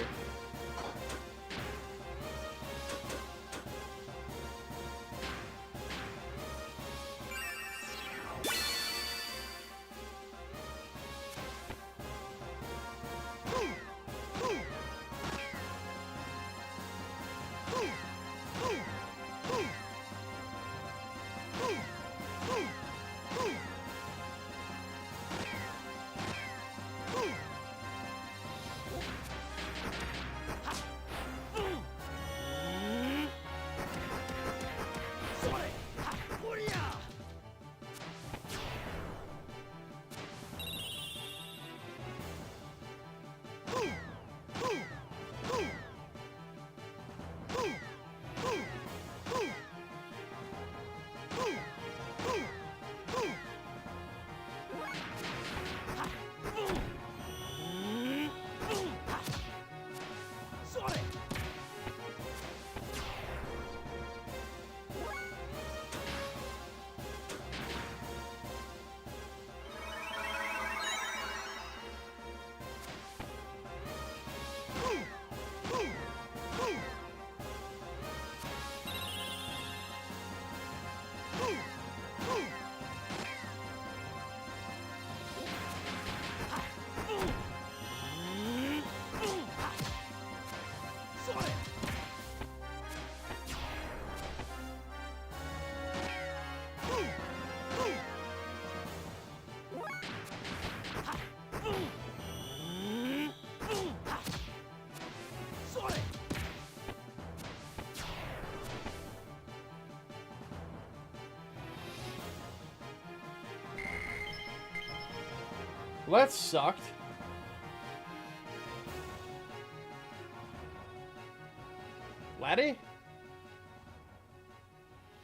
Well, that sucked. Laddie?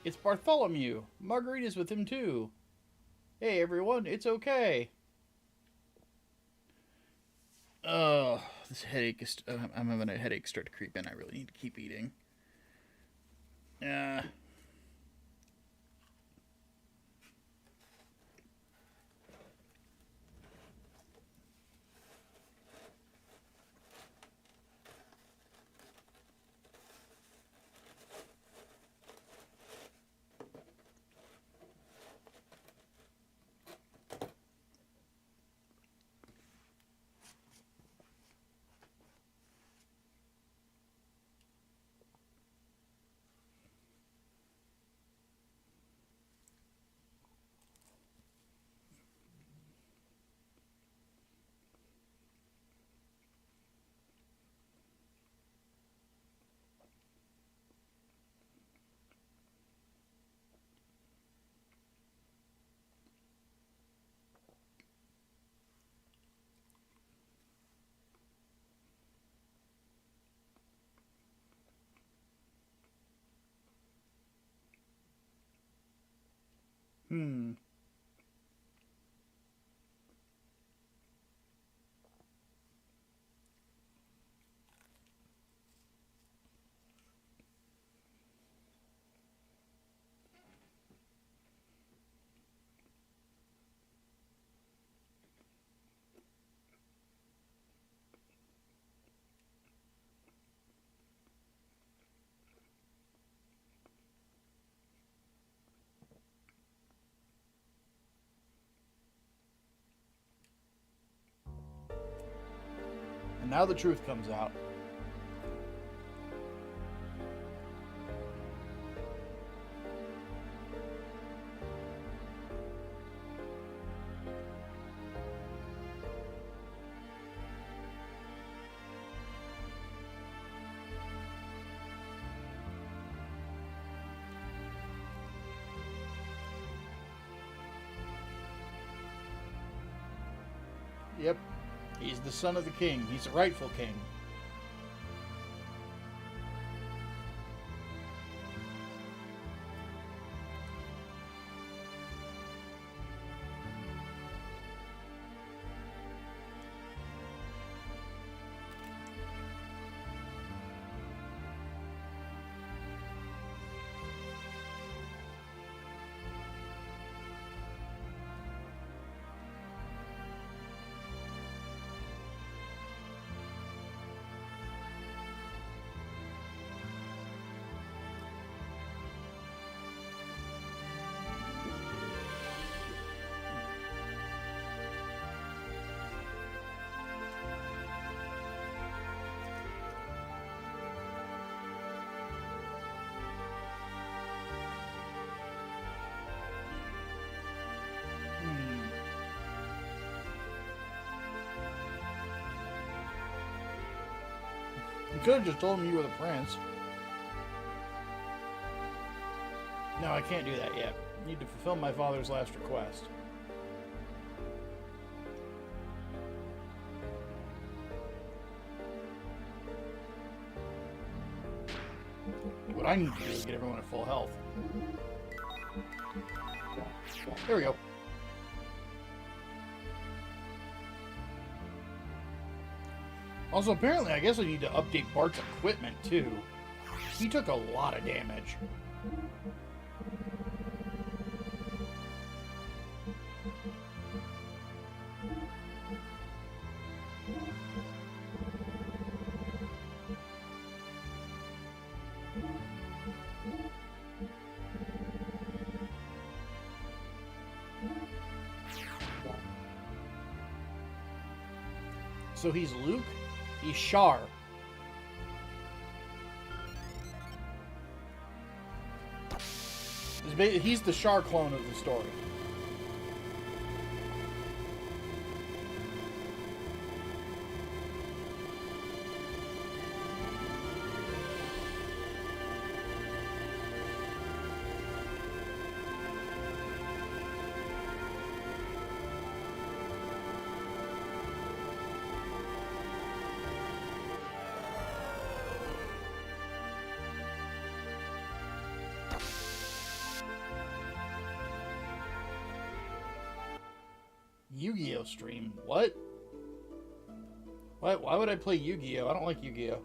It's Bartholomew. Margarita's with him, too. Hey, everyone, it's okay. This headache is... I'm having a headache start to creep in. I really need to keep eating. And now the truth comes out. Yep. He's the son of the king. He's the rightful king. You could have just told him you were the prince. No, I can't do that yet. I need to fulfill my father's last request. What I need to do is get everyone at full health. There we go. Also, apparently, I guess I need to update Bart's equipment, too. He took a lot of damage. So he's Luke? He's Shar. He's the Shar clone of the story. Yu-Gi-Oh stream. What? What? Why would I play Yu-Gi-Oh? I don't like Yu-Gi-Oh.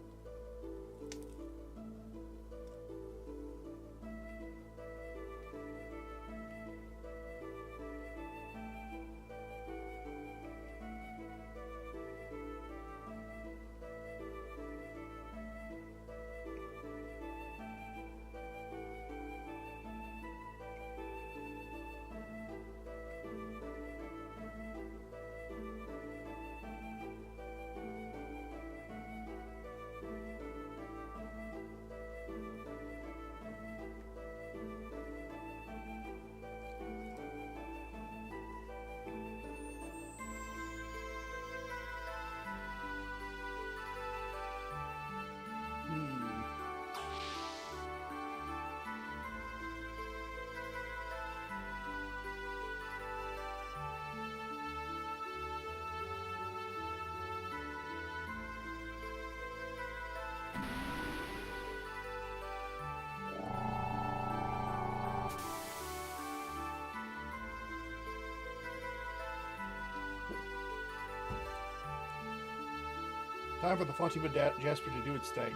Time for the Fatima Jasper to do its thing.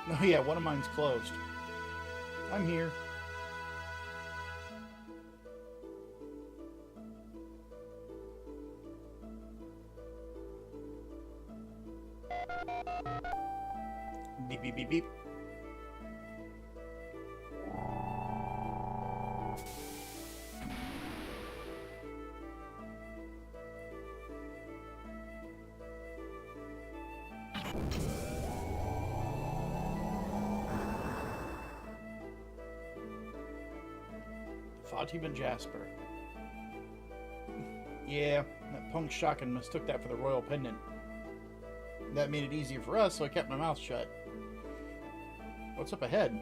No, yeah, one of mine's closed. I'm here. Beep, beep, beep, beep. Fatima Jasper. Yeah, that punk shotgun mistook that for the royal pendant. That made it easier for us, so I kept my mouth shut. What's up ahead?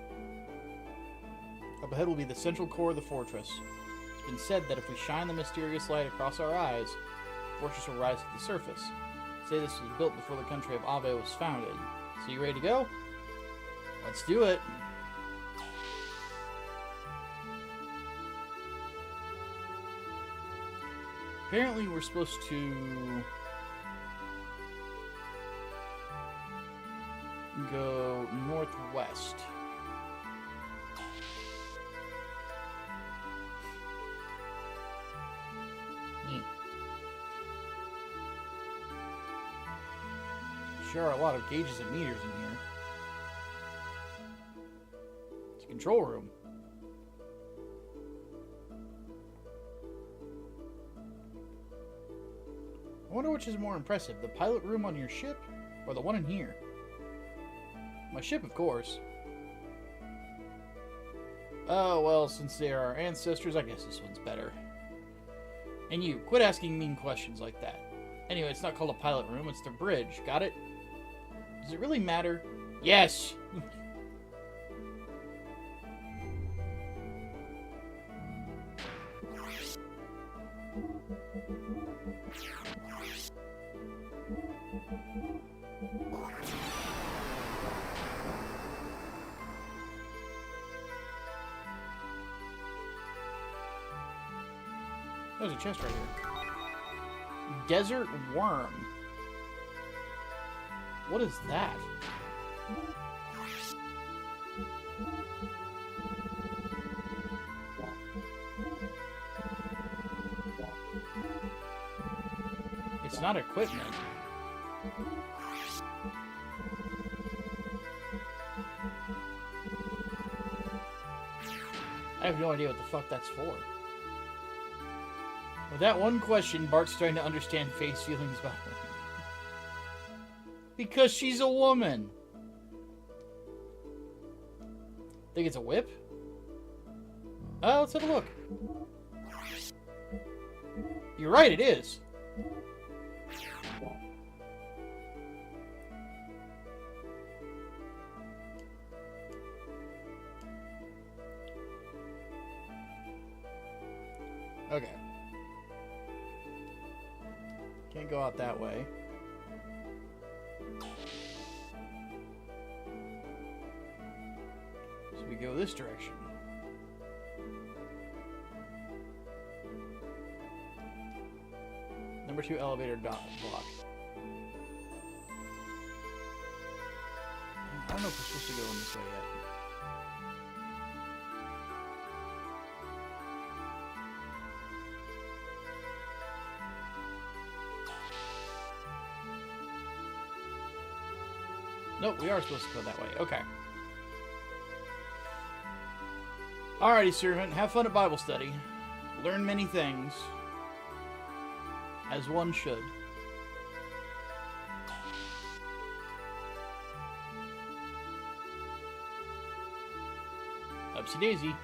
Up ahead will be the central core of the fortress. It's been said that if we shine the mysterious light across our eyes, the fortress will rise to the surface. Say this was built before the country of Ave was founded. So you ready to go? Let's do it! Apparently we're supposed to go northwest. Sure are a lot of gauges and meters in here. It's a control room. I wonder which is more impressive, the pilot room on your ship or the one in here? My ship, of course. Oh, well, since they are our ancestors, I guess this one's better. And you, quit asking mean questions like that. Anyway, it's not called a pilot room, it's the bridge. Got it? Does it really matter? Yes! There's a chest right here. Desert worm. What is that? It's not equipment. I have no idea what the fuck that's for. With that one question, Bart's starting to understand Faye's feelings about her. Because she's a woman. Think it's a whip? Let's have a look. You're right, it is. Okay. Can't go out that way. So we go this direction. number 2 elevator block. I don't know if we're supposed to go in this way yet. Nope, we are supposed to go that way. Okay. Alrighty, servant. Have fun at Bible study. Learn many things. As one should. Upsy daisy.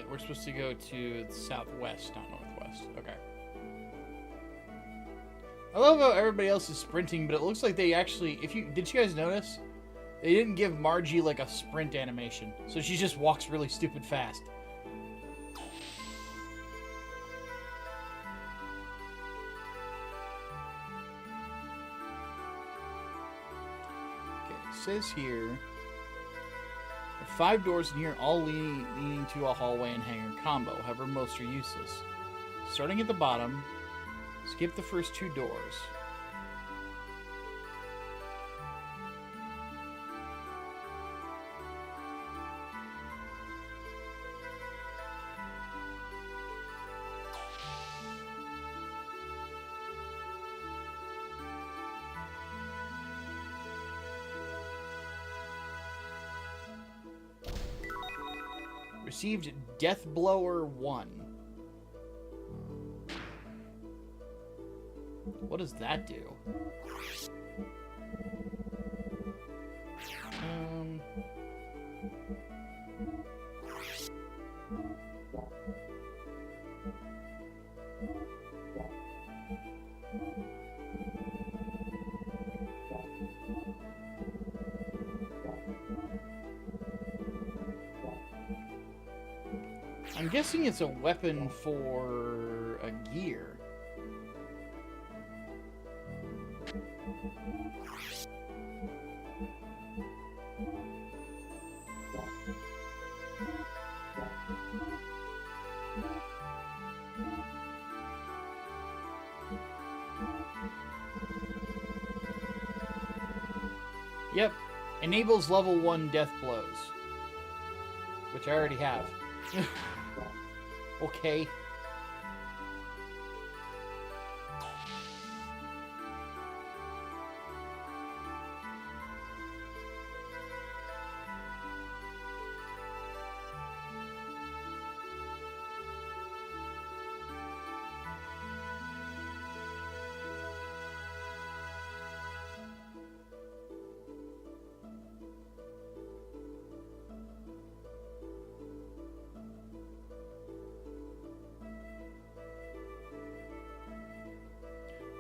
We're supposed to go to the southwest, not northwest. Okay. I love how everybody else is sprinting, but it looks like they actually... Did you guys notice? They didn't give Margie, like, a sprint animation. So she just walks really stupid fast. Okay, it says here... There are 5 doors in here, all leading to a hallway and hangar combo. However, most are useless. Starting at the bottom, skip the first 2 doors. Received Death Blower 1. What does that do? I'm guessing it's a weapon for a gear. Yep. Enables level 1 death blows. Which I already have. Okay.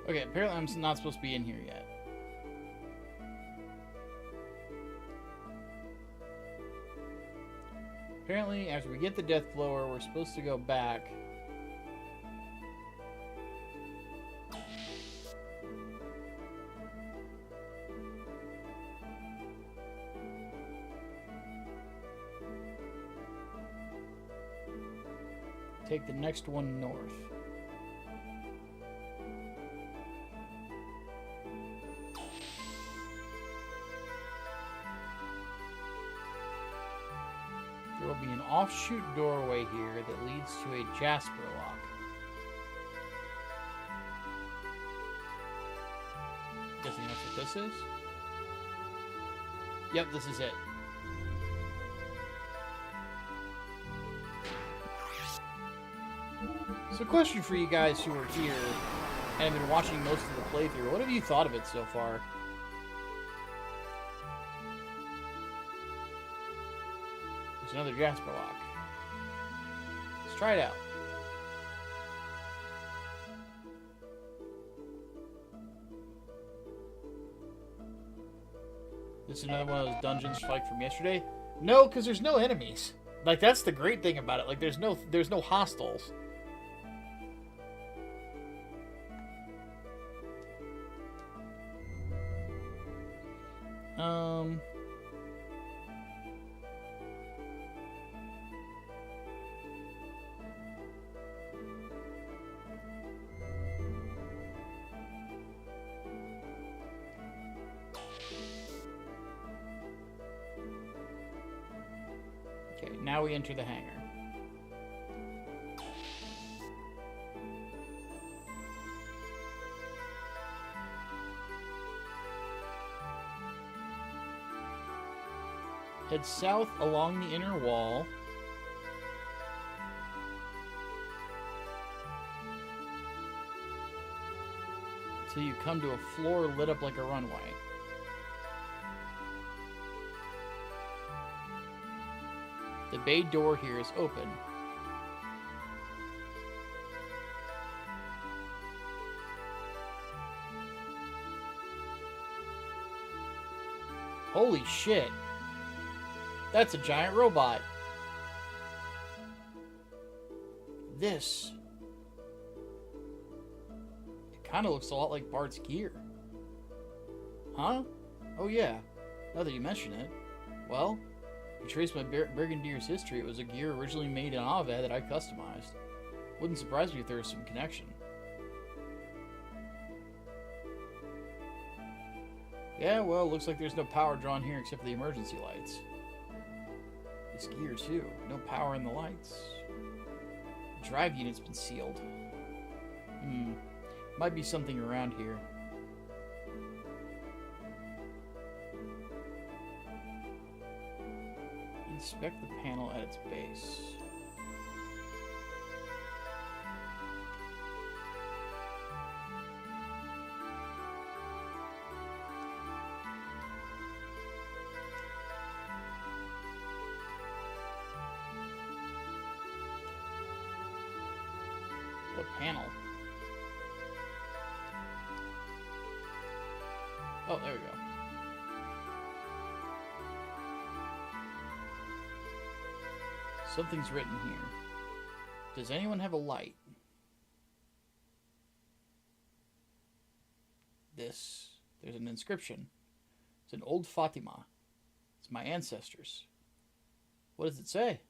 Okay, apparently I'm not supposed to be in here yet. Apparently, after we get the death blower, we're supposed to go back. Take the next one north. There will be an offshoot doorway here that leads to a Jasper lock. Guessing that's what this is? Yep, this is it. So, question for you guys who are here and have been watching most of the playthrough. What have you thought of it so far? There's another Jasper lock. Let's try it out. This is another one of those dungeons like from yesterday. No, because there's no enemies. Like, that's the great thing about it. Like, there's no hostiles. Okay, now we enter the hangar. Head south along the inner wall. Till you come to a floor lit up like a runway. The bay door here is open. Holy shit. That's a giant robot. This. It kind of looks a lot like Bart's gear. Huh? Oh yeah. Now that you mention it. Well, to trace my Brigandier's history, it was a gear originally made in Ave that I customized. Wouldn't surprise me if there was some connection. Yeah, well, looks like there's no power drawn here except for the emergency lights. This gear, too. No power in the lights. The drive unit's been sealed. Might be something around here. Inspect the panel at its base. What panel? Oh, there we go. Something's written here. Does anyone have a light? There's an inscription. It's an old Fatima. It's my ancestors. What does it say?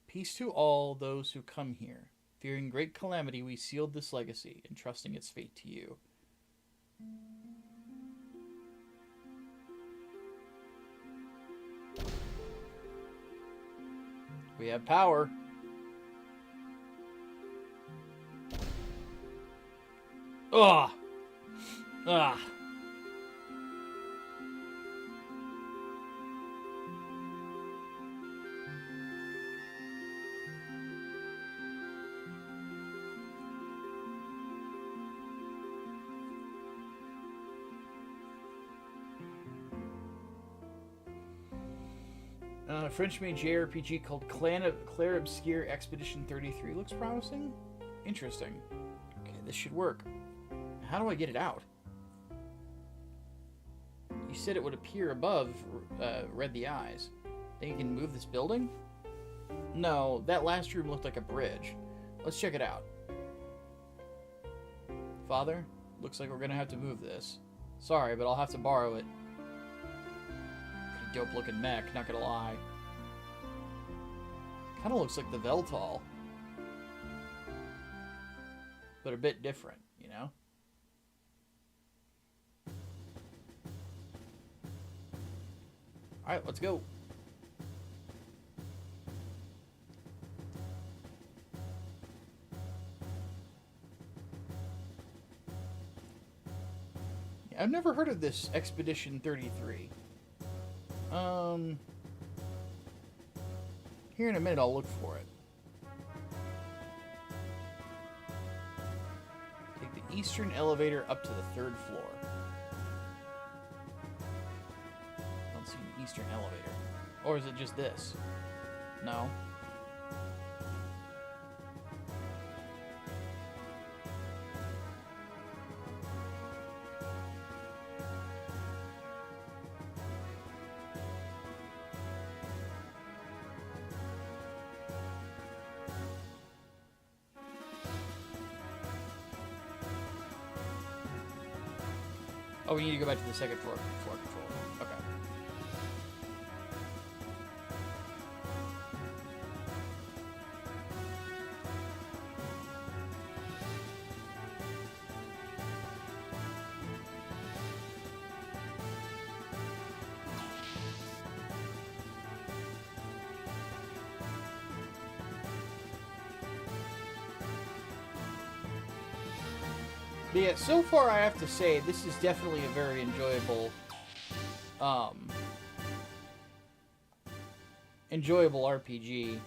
Peace to all those who come here. Fearing great calamity, we sealed this legacy, entrusting its fate to you. We have power. Ugh. Ah. French-made JRPG called Claire Obscure Expedition 33 looks promising. Interesting. Okay, this should work. How do I get it out? You said it would appear above, read the eyes. Think you can move this building? No, that last room looked like a bridge. Let's check it out. Father, looks like we're gonna have to move this. Sorry, but I'll have to borrow it. Pretty dope looking mech, not gonna lie. Kinda looks like the Veltal. But a bit different, you know? Alright, let's go. Yeah, I've never heard of this Expedition 33. Here in a minute, I'll look for it. Take the eastern elevator up to the 3rd floor. I don't see an eastern elevator. Or is it just this? No. Oh, we need to go back to the second floor control. Okay. But yeah, so far I have to say this is definitely a very enjoyable RPG.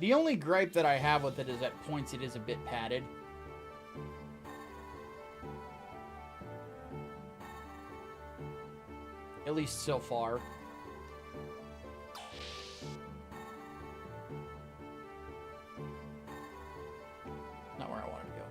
The only gripe that I have with it is at points it is a bit padded. At least so far. Not where I wanted to go.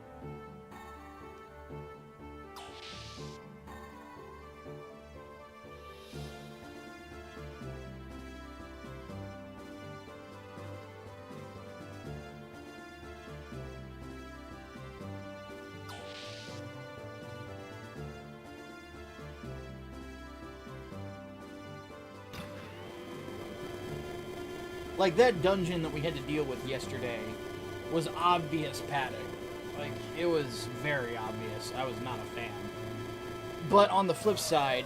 Like, that dungeon that we had to deal with yesterday was obvious padding. Like, it was very obvious. I was not a fan. But on the flip side,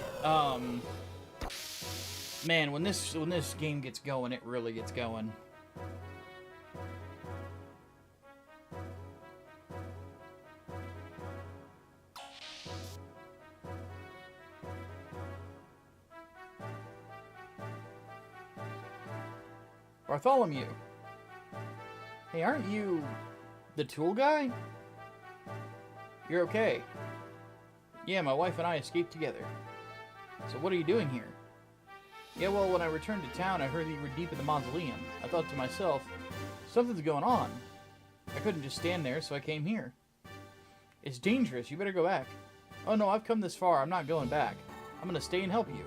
man, when this game gets going, it really gets going. Bartholomew. Hey, aren't you the tool guy? You're okay. Yeah, my wife and I escaped together. So what are you doing here? Yeah, well, when I returned to town, I heard that you were deep in the mausoleum. I thought to myself, something's going on. I couldn't just stand there, so I came here. It's dangerous. You better go back. Oh, no, I've come this far. I'm not going back. I'm going to stay and help you.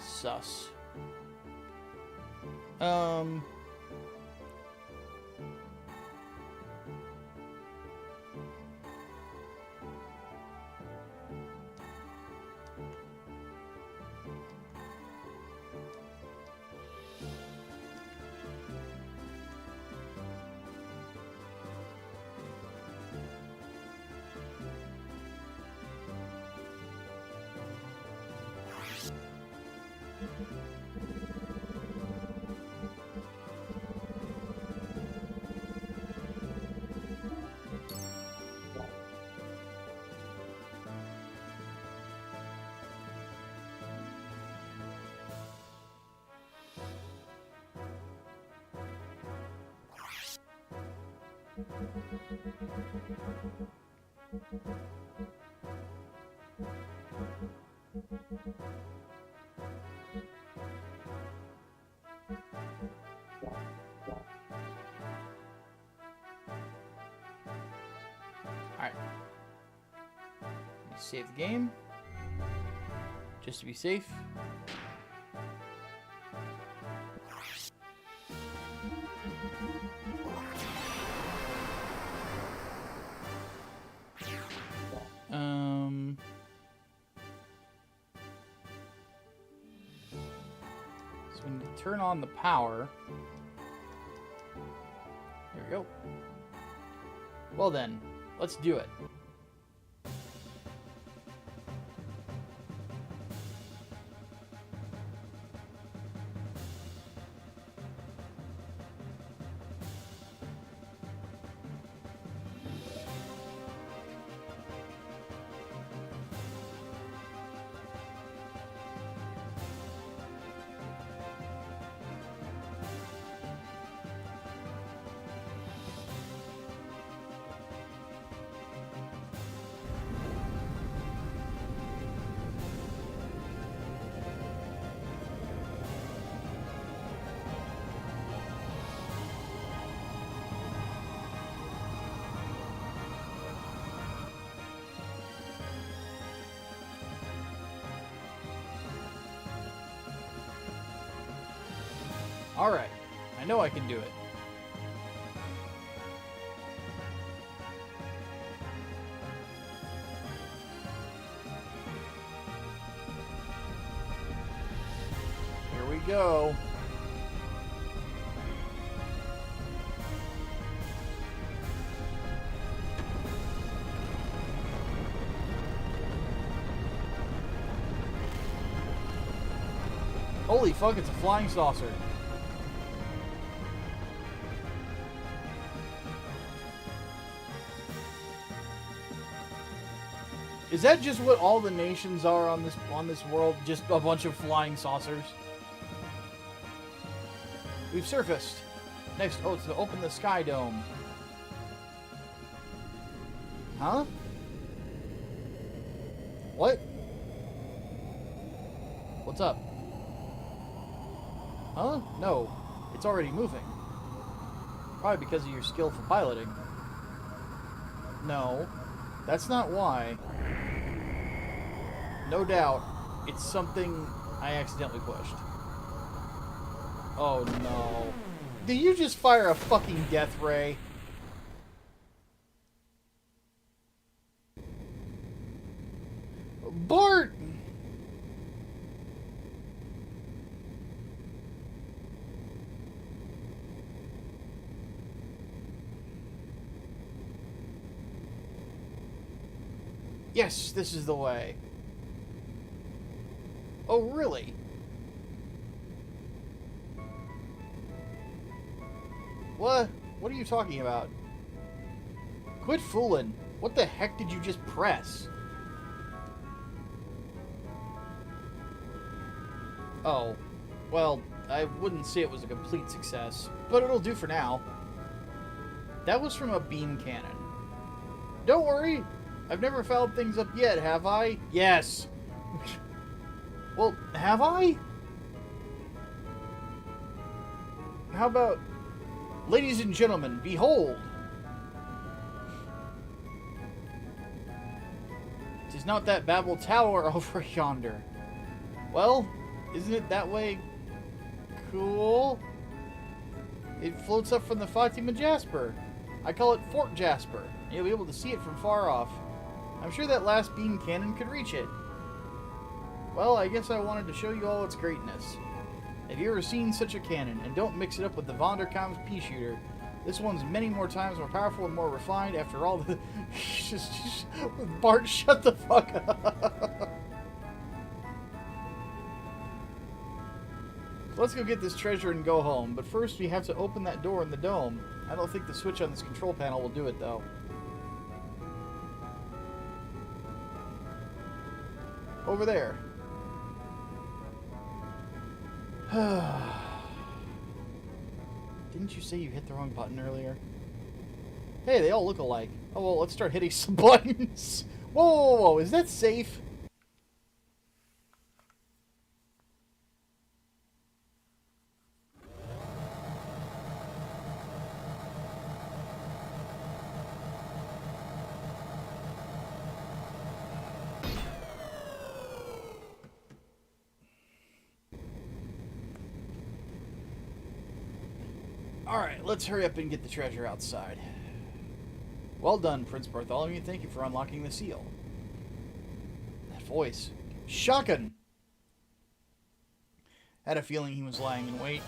Sus. Alright. Save the game. Just to be safe. So we need to turn on the power. There we go. Well then, let's do it. Alright, I know I can do it. we go. Holy fuck, it's a flying saucer. Is that just what all the nations are on this world? Just a bunch of flying saucers? We've surfaced. Next, oh, it's to open the sky dome. Huh? What? What's up? Huh? No. It's already moving. Probably because of your skill for piloting. No. That's not why. No doubt, it's something I accidentally pushed. Oh no. Did you just fire a fucking death ray? Bart! Yes, this is the way. Oh, really? What? What are you talking about? Quit fooling. What the heck did you just press? Oh. Well, I wouldn't say it was a complete success, but it'll do for now. That was from a beam cannon. Don't worry. I've never fouled things up yet, have I? Yes. Well, have I? How about... Ladies and gentlemen, behold! Tis not that Babel Tower over yonder. Well, isn't it that way cool? It floats up from the Fatima Jasper. I call it Fort Jasper. You'll be able to see it from far off. I'm sure that last beam cannon could reach it. Well, I guess I wanted to show you all its greatness. Have you ever seen such a cannon? And don't mix it up with the Vonderkamp's pea shooter. This one's many more times more powerful and more refined. After all, the Bart, shut the fuck up. Let's go get this treasure and go home. But first, we have to open that door in the dome. I don't think the switch on this control panel will do it, though. Over there. Didn't you say you hit the wrong button earlier? Hey, they all look alike. Oh, well, let's start hitting some buttons. Whoa, whoa, whoa, is that safe? Alright, let's hurry up and get the treasure outside. Well done, Prince Bartholomew. Thank you for unlocking the seal. That voice. Shocking! Had a feeling he was lying in wait.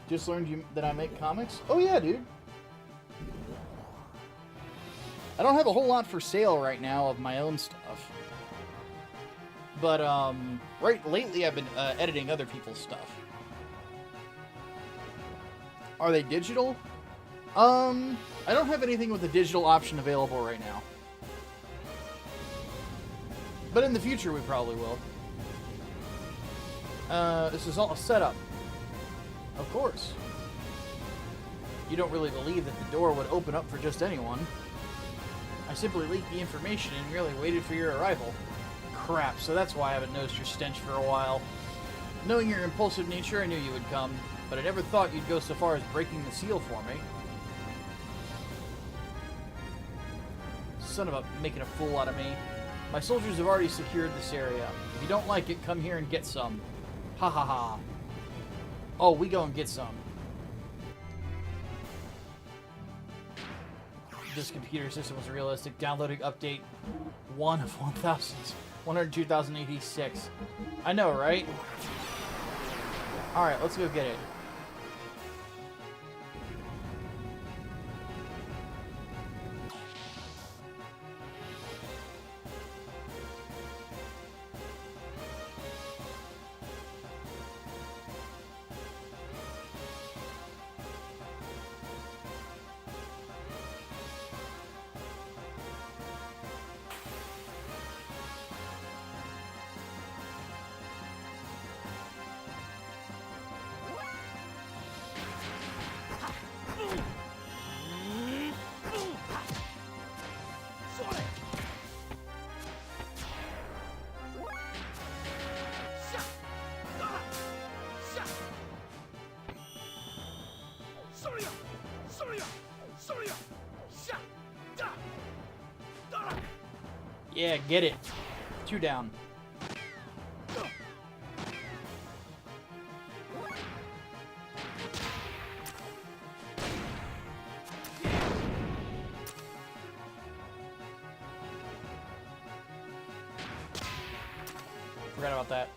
Just learned that I make comics? Oh yeah, dude. I don't have a whole lot for sale right now of my own stuff. But, lately I've been editing other people's stuff. Are they digital? I don't have anything with a digital option available right now. But in the future we probably will. This is all a setup. Of course. You don't really believe that the door would open up for just anyone. I simply leaked the information and merely waited for your arrival. Crap, so that's why I haven't noticed your stench for a while. Knowing your impulsive nature, I knew you would come, but I never thought you'd go so far as breaking the seal for me. Son of a making a fool out of me. My soldiers have already secured this area. If you don't like it, come here and get some. Ha ha ha. Oh, we go and get some. this computer system was realistic. Downloading update 1 of 102,086. I know, right? Alright, let's go get it. Yeah, get it. 2 down. Forgot about that.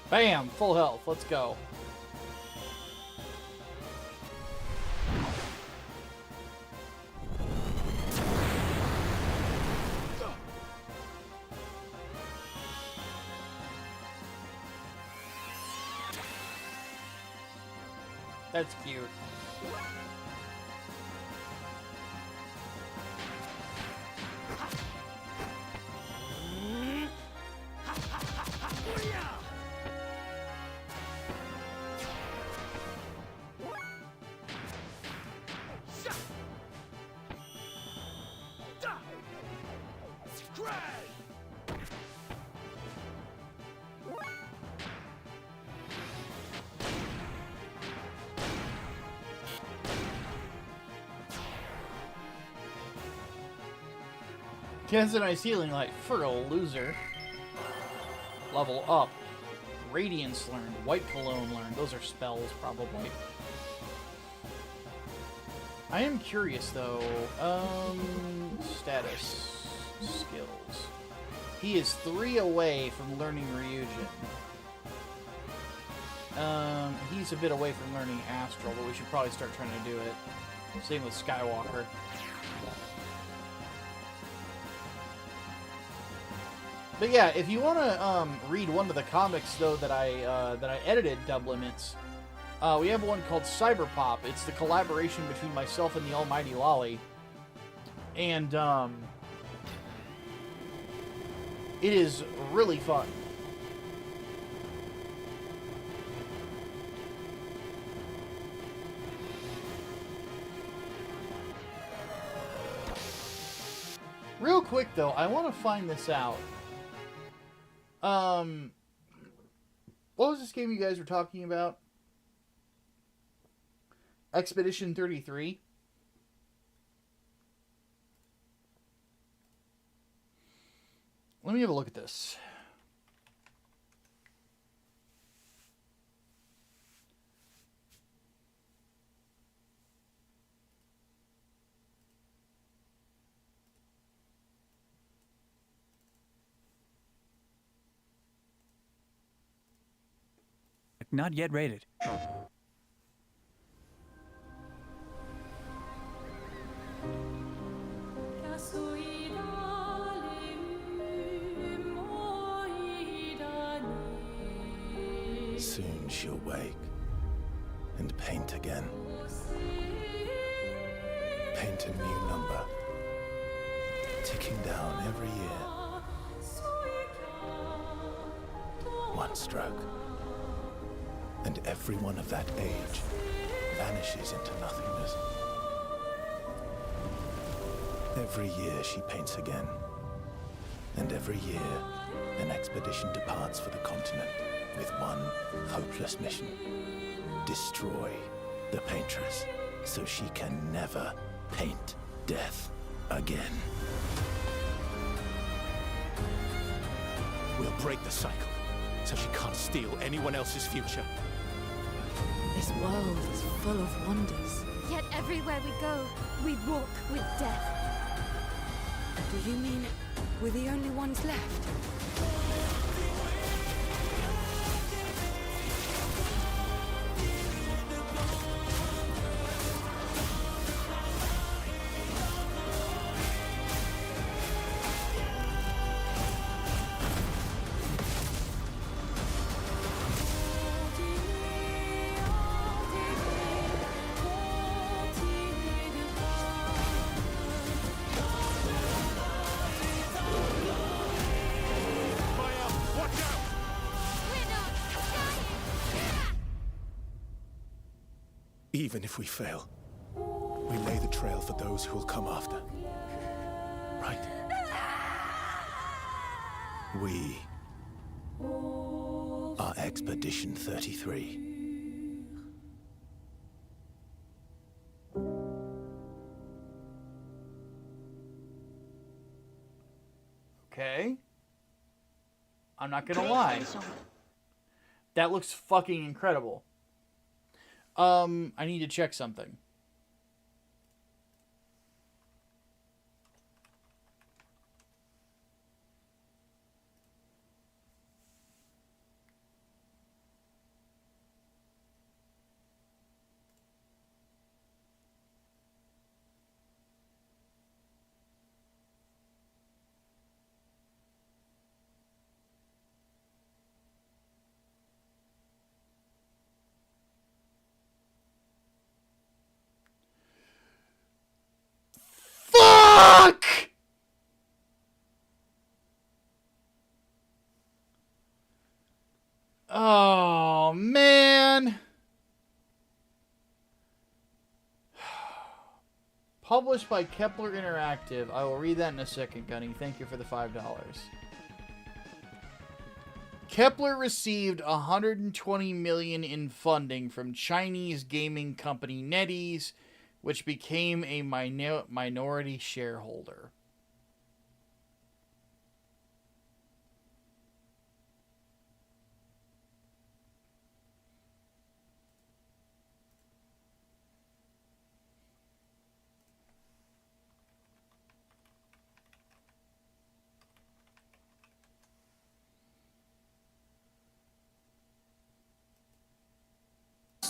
Bam! Full health. Let's go. That's cute. Has a nice healing light for a loser. Level up. Radiance learned. White Cologne learned. Those are spells, probably. I am curious, though. Status. Skills. He is 3 away from learning Ryujin. He's a bit away from learning Astral, but we should probably start trying to do it. Same with Skywalker. But yeah, if you want to read one of the comics, though, that I edited, Dub Limits, we have one called Cyberpop. It's the collaboration between myself and the almighty Lolly. And it is really fun. Real quick, though, I want to find this out. What was this game you guys were talking about? Expedition 33? Let me have a look at this. Not yet rated. Soon she'll wake and paint again. Paint a new number, ticking down every year. One stroke, and everyone of that age vanishes into nothingness. Every year she paints again, and every year an expedition departs for the continent with one hopeless mission: destroy the paintress so she can never paint death again. We'll break the cycle so she can't steal anyone else's future. This world is full of wonders. Yet everywhere we go, we walk with death. Do you mean we're the only ones left? Even if we fail, we lay the trail for those who will come after. Right? We are Expedition 33. Okay. I'm not gonna lie. That looks fucking incredible. I need to check something. Fuck! Oh, man. Published by Kepler Interactive. I will read that in a second, Gunny. Thank you for the $5. Kepler received $120 million in funding from Chinese gaming company NetEase, which became a minority shareholder.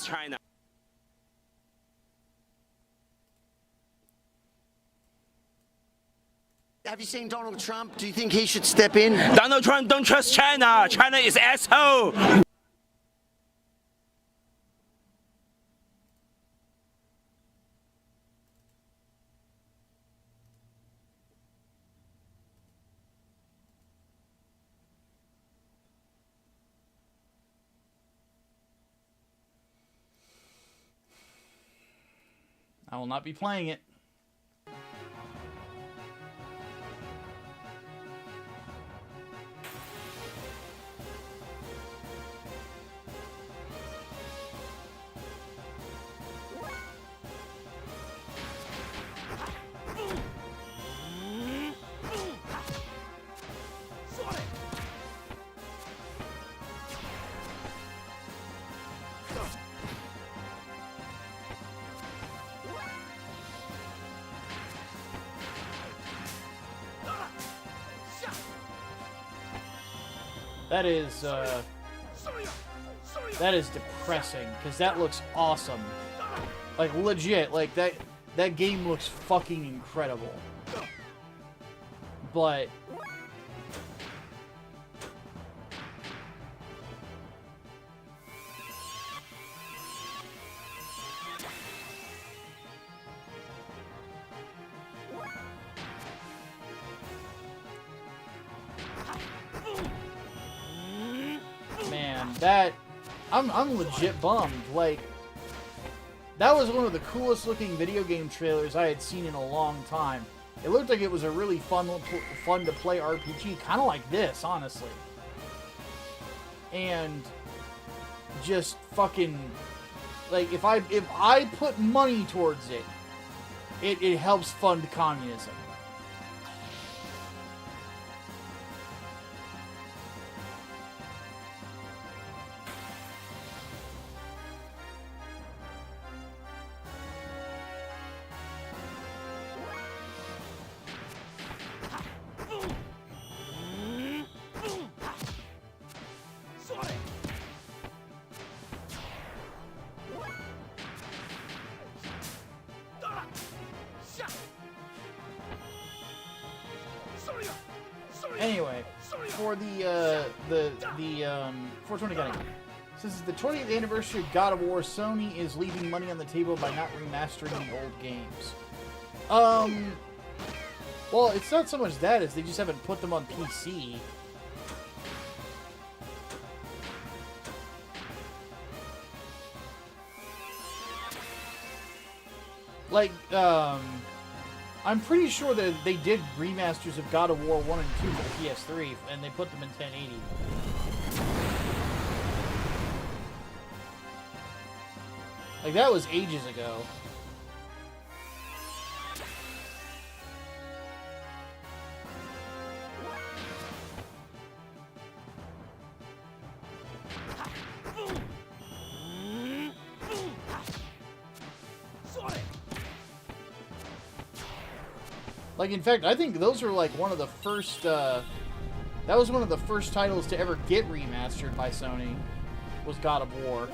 China. Have you seen Donald Trump? Do you think he should step in? Donald Trump don't trust China. China is asshole. I will not be playing it. That is, That is depressing, because that looks awesome. Like, legit, like, that game looks fucking incredible. But... man, that... I'm legit bummed. Like, that was one of the coolest looking video game trailers I had seen in a long time. It looked like it was a really fun to play RPG, kind of like this, honestly. And just fucking, like, if I put money towards it, it helps fund communism. Anyway, for the 420 Gunning. Since it's the 20th anniversary of God of War, Sony is leaving money on the table by not remastering the old games. Well, it's not so much that, as they just haven't put them on PC. Like, I'm pretty sure that they did remasters of God of War 1 and 2 for the PS3, and they put them in 1080. Like, that was ages ago. Like, in fact, I think those are like one of the first, that was one of the first titles to ever get remastered by Sony, was God of War.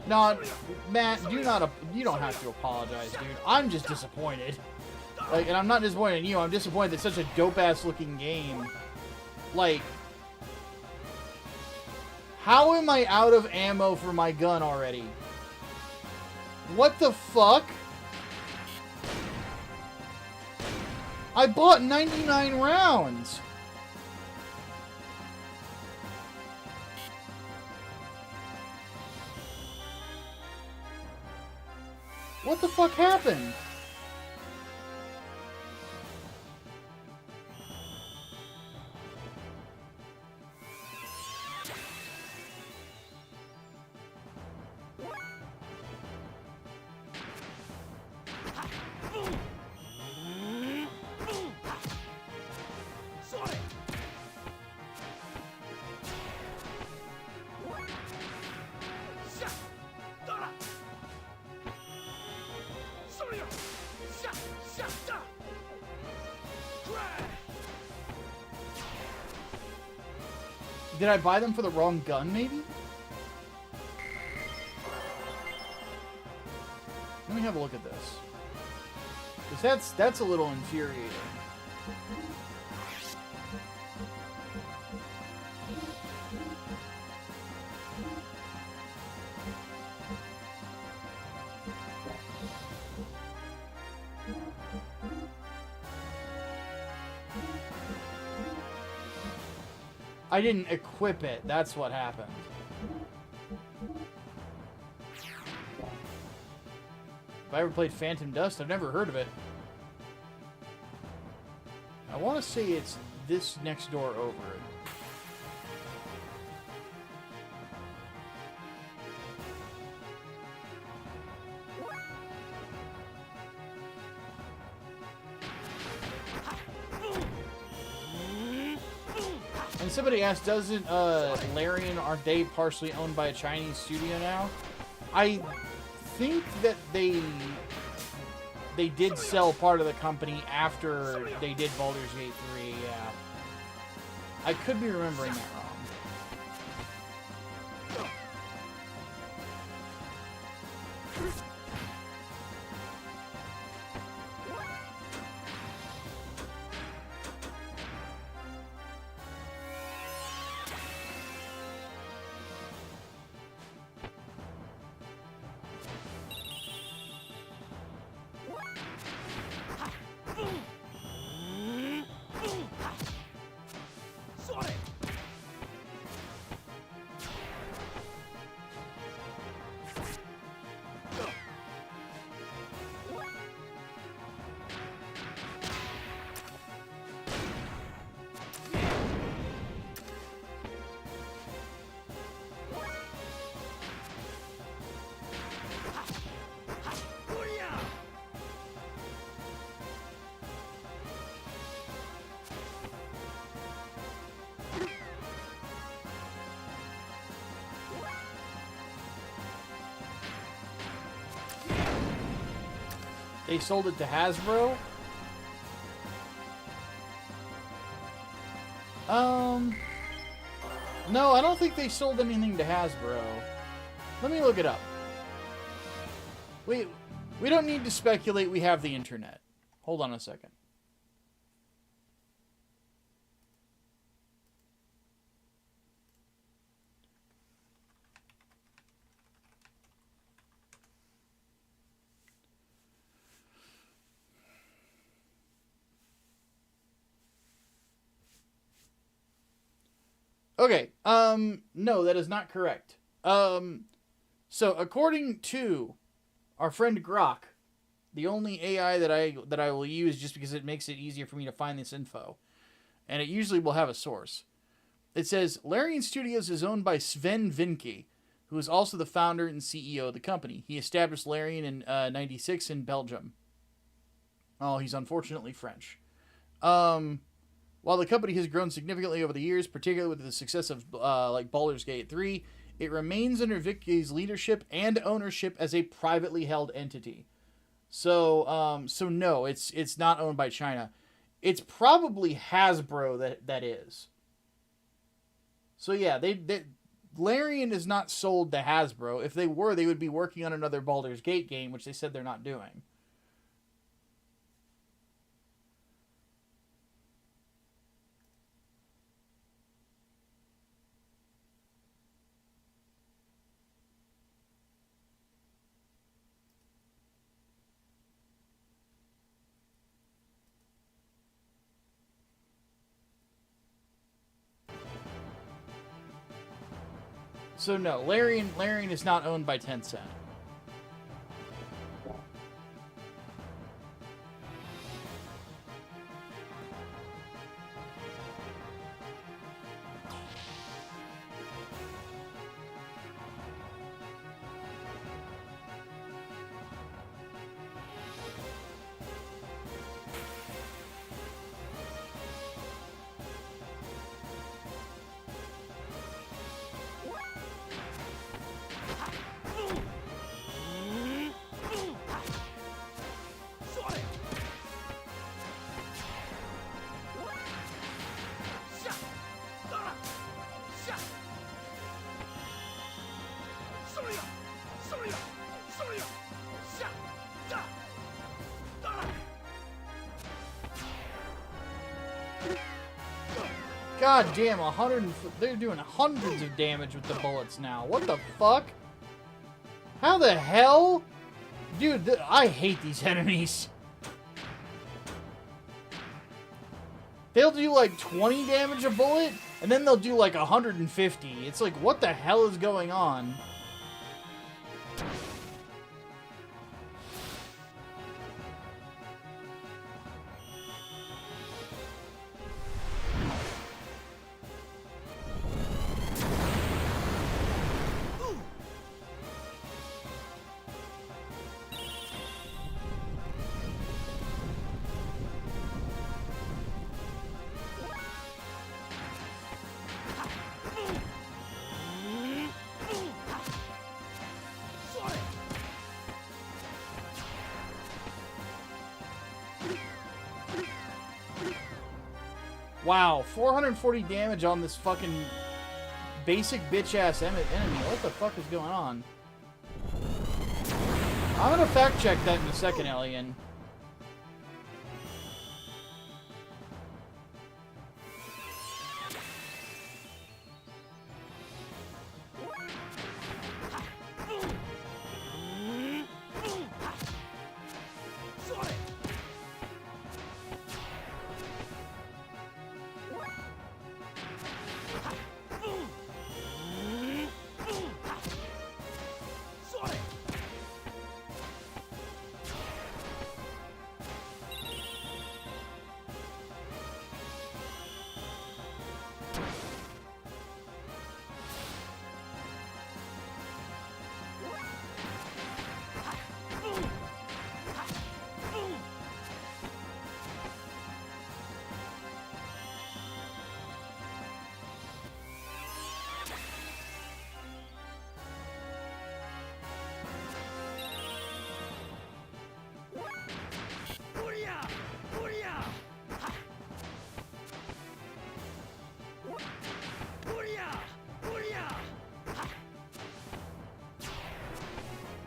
No, Matt, you don't have to apologize, dude. I'm just disappointed. Like, and I'm not disappointed in you, I'm disappointed that such a dope-ass looking game, like... How am I out of ammo for my gun already? What the fuck? I bought 99 rounds! What the fuck happened? Did I buy them for the wrong gun, maybe? Let me have a look at this. Because that's a little infuriating. I didn't equip it. That's what happened. Have I ever played Phantom Dust? I've never heard of it. I want to say it's this next door over. And somebody asked, doesn't Larian, aren't they partially owned by a Chinese studio now? I think that they they did sell part of the company after they did Baldur's Gate 3, yeah. I could be remembering that wrong. They sold it to Hasbro? No, I don't think they sold anything to Hasbro. Let me look it up. We don't need to speculate, we have the internet. Hold on a second. Okay, no, that is not correct. So according to our friend Grok, the only AI that I will use just because it makes it easier for me to find this info, and it usually will have a source. It says, Larian Studios is owned by Sven Vinke, who is also the founder and CEO of the company. He established Larian in 96 in Belgium. Oh, he's unfortunately French. While the company has grown significantly over the years, particularly with the success of like Baldur's Gate 3, it remains under Vicky's leadership and ownership as a privately held entity. So no, it's not owned by China. It's probably Hasbro that is. So yeah, Larian is not sold to Hasbro. If they were, they would be working on another Baldur's Gate game, which they said they're not doing. So no, Larian is not owned by Tencent. God damn, they're doing hundreds of damage with the bullets now. What the fuck? How the hell? Dude, I hate these enemies. They'll do like 20 damage a bullet, and then they'll do like 150. It's like, what the hell is going on? Wow, 440 damage on this fucking basic bitch-ass enemy. What the fuck is going on? I'm gonna fact check that in a second, Alien.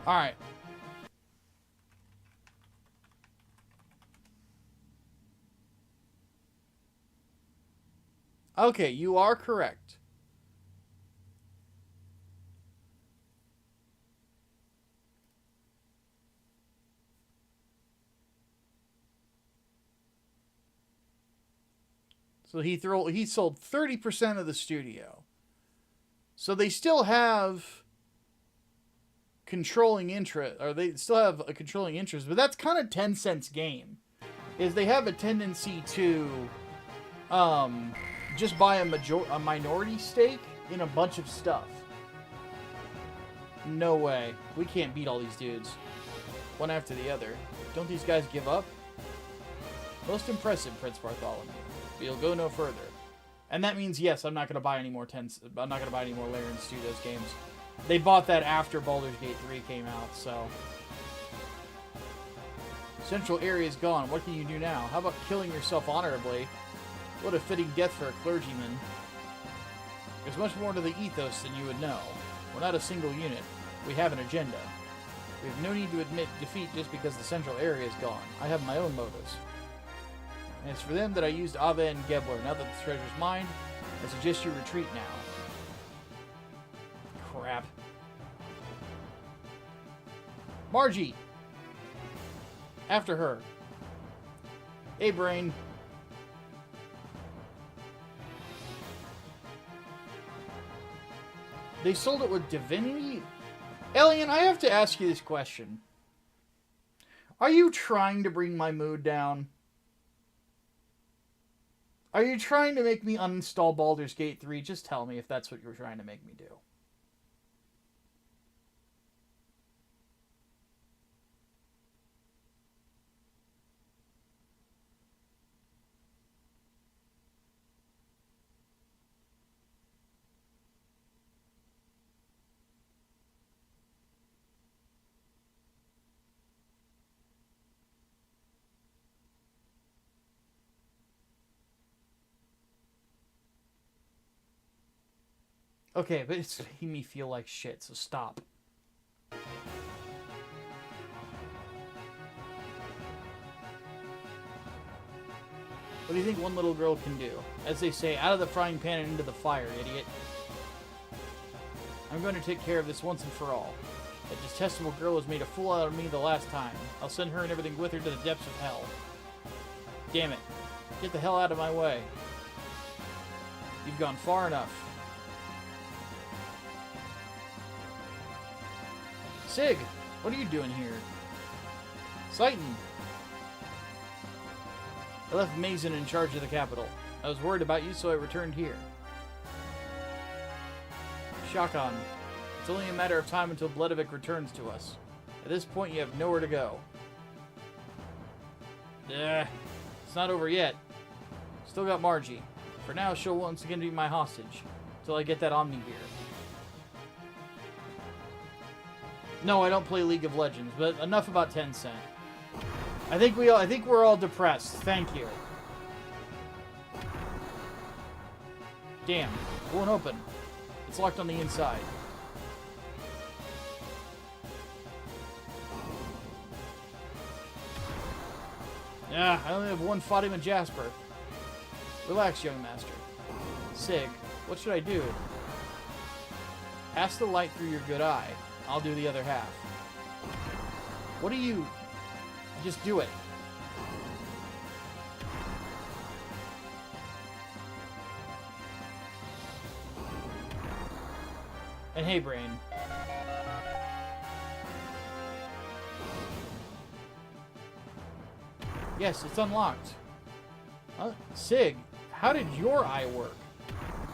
All right. Okay, you are correct. So he sold 30% of the studio. So they still have controlling interest, or they still have a controlling interest, but that's kind of Tencent's game. Is they have a tendency to just buy a minority stake in a bunch of stuff. No way. We can't beat all these dudes. One after the other. Don't these guys give up? Most impressive, Prince Bartholomew. But you'll go no further. And that means, yes, I'm not going to buy any more Larian Studios games. They bought that after Baldur's Gate 3 came out, so... Central area is gone. What can you do now? How about killing yourself honorably? What a fitting death for a clergyman. There's much more to the ethos than you would know. We're not a single unit. We have an agenda. We have no need to admit defeat just because the central area is gone. I have my own motives. And it's for them that I used Ava and Gebler. Now that the treasure's mine, I suggest you retreat now. Crap. Margie! After her. Hey, Brain. They sold it with Divinity? Alien, I have to ask you this question. Are you trying to bring my mood down? Are you trying to make me uninstall Baldur's Gate 3? Just tell me if that's what you're trying to make me do. Okay, but it's making me feel like shit, so stop. What do you think one little girl can do? As they say, out of the frying pan and into the fire, idiot. I'm going to take care of this once and for all. That detestable girl has made a fool out of me the last time. I'll send her and everything with her to the depths of hell. Damn it. Get the hell out of my way. You've gone far enough. Sig, what are you doing here? Satan. I left Mason in charge of the capital. I was worried about you, so I returned here. Shakan. It's only a matter of time until Bledovic returns to us. At this point, you have nowhere to go. It's not over yet. Still got Margie. For now, she'll once again be my hostage. Until I get that Omni gear. No, I don't play League of Legends, but enough about Tencent. I think we're all depressed. Thank you. Damn. Won't open. It's locked on the inside. Yeah, I only have one Fatima Jasper. Relax, young master. Sig, what should I do? Pass the light through your good eye. I'll do the other half. What do you... Just do it. And hey, brain. Yes, it's unlocked. Sig, how did your eye work?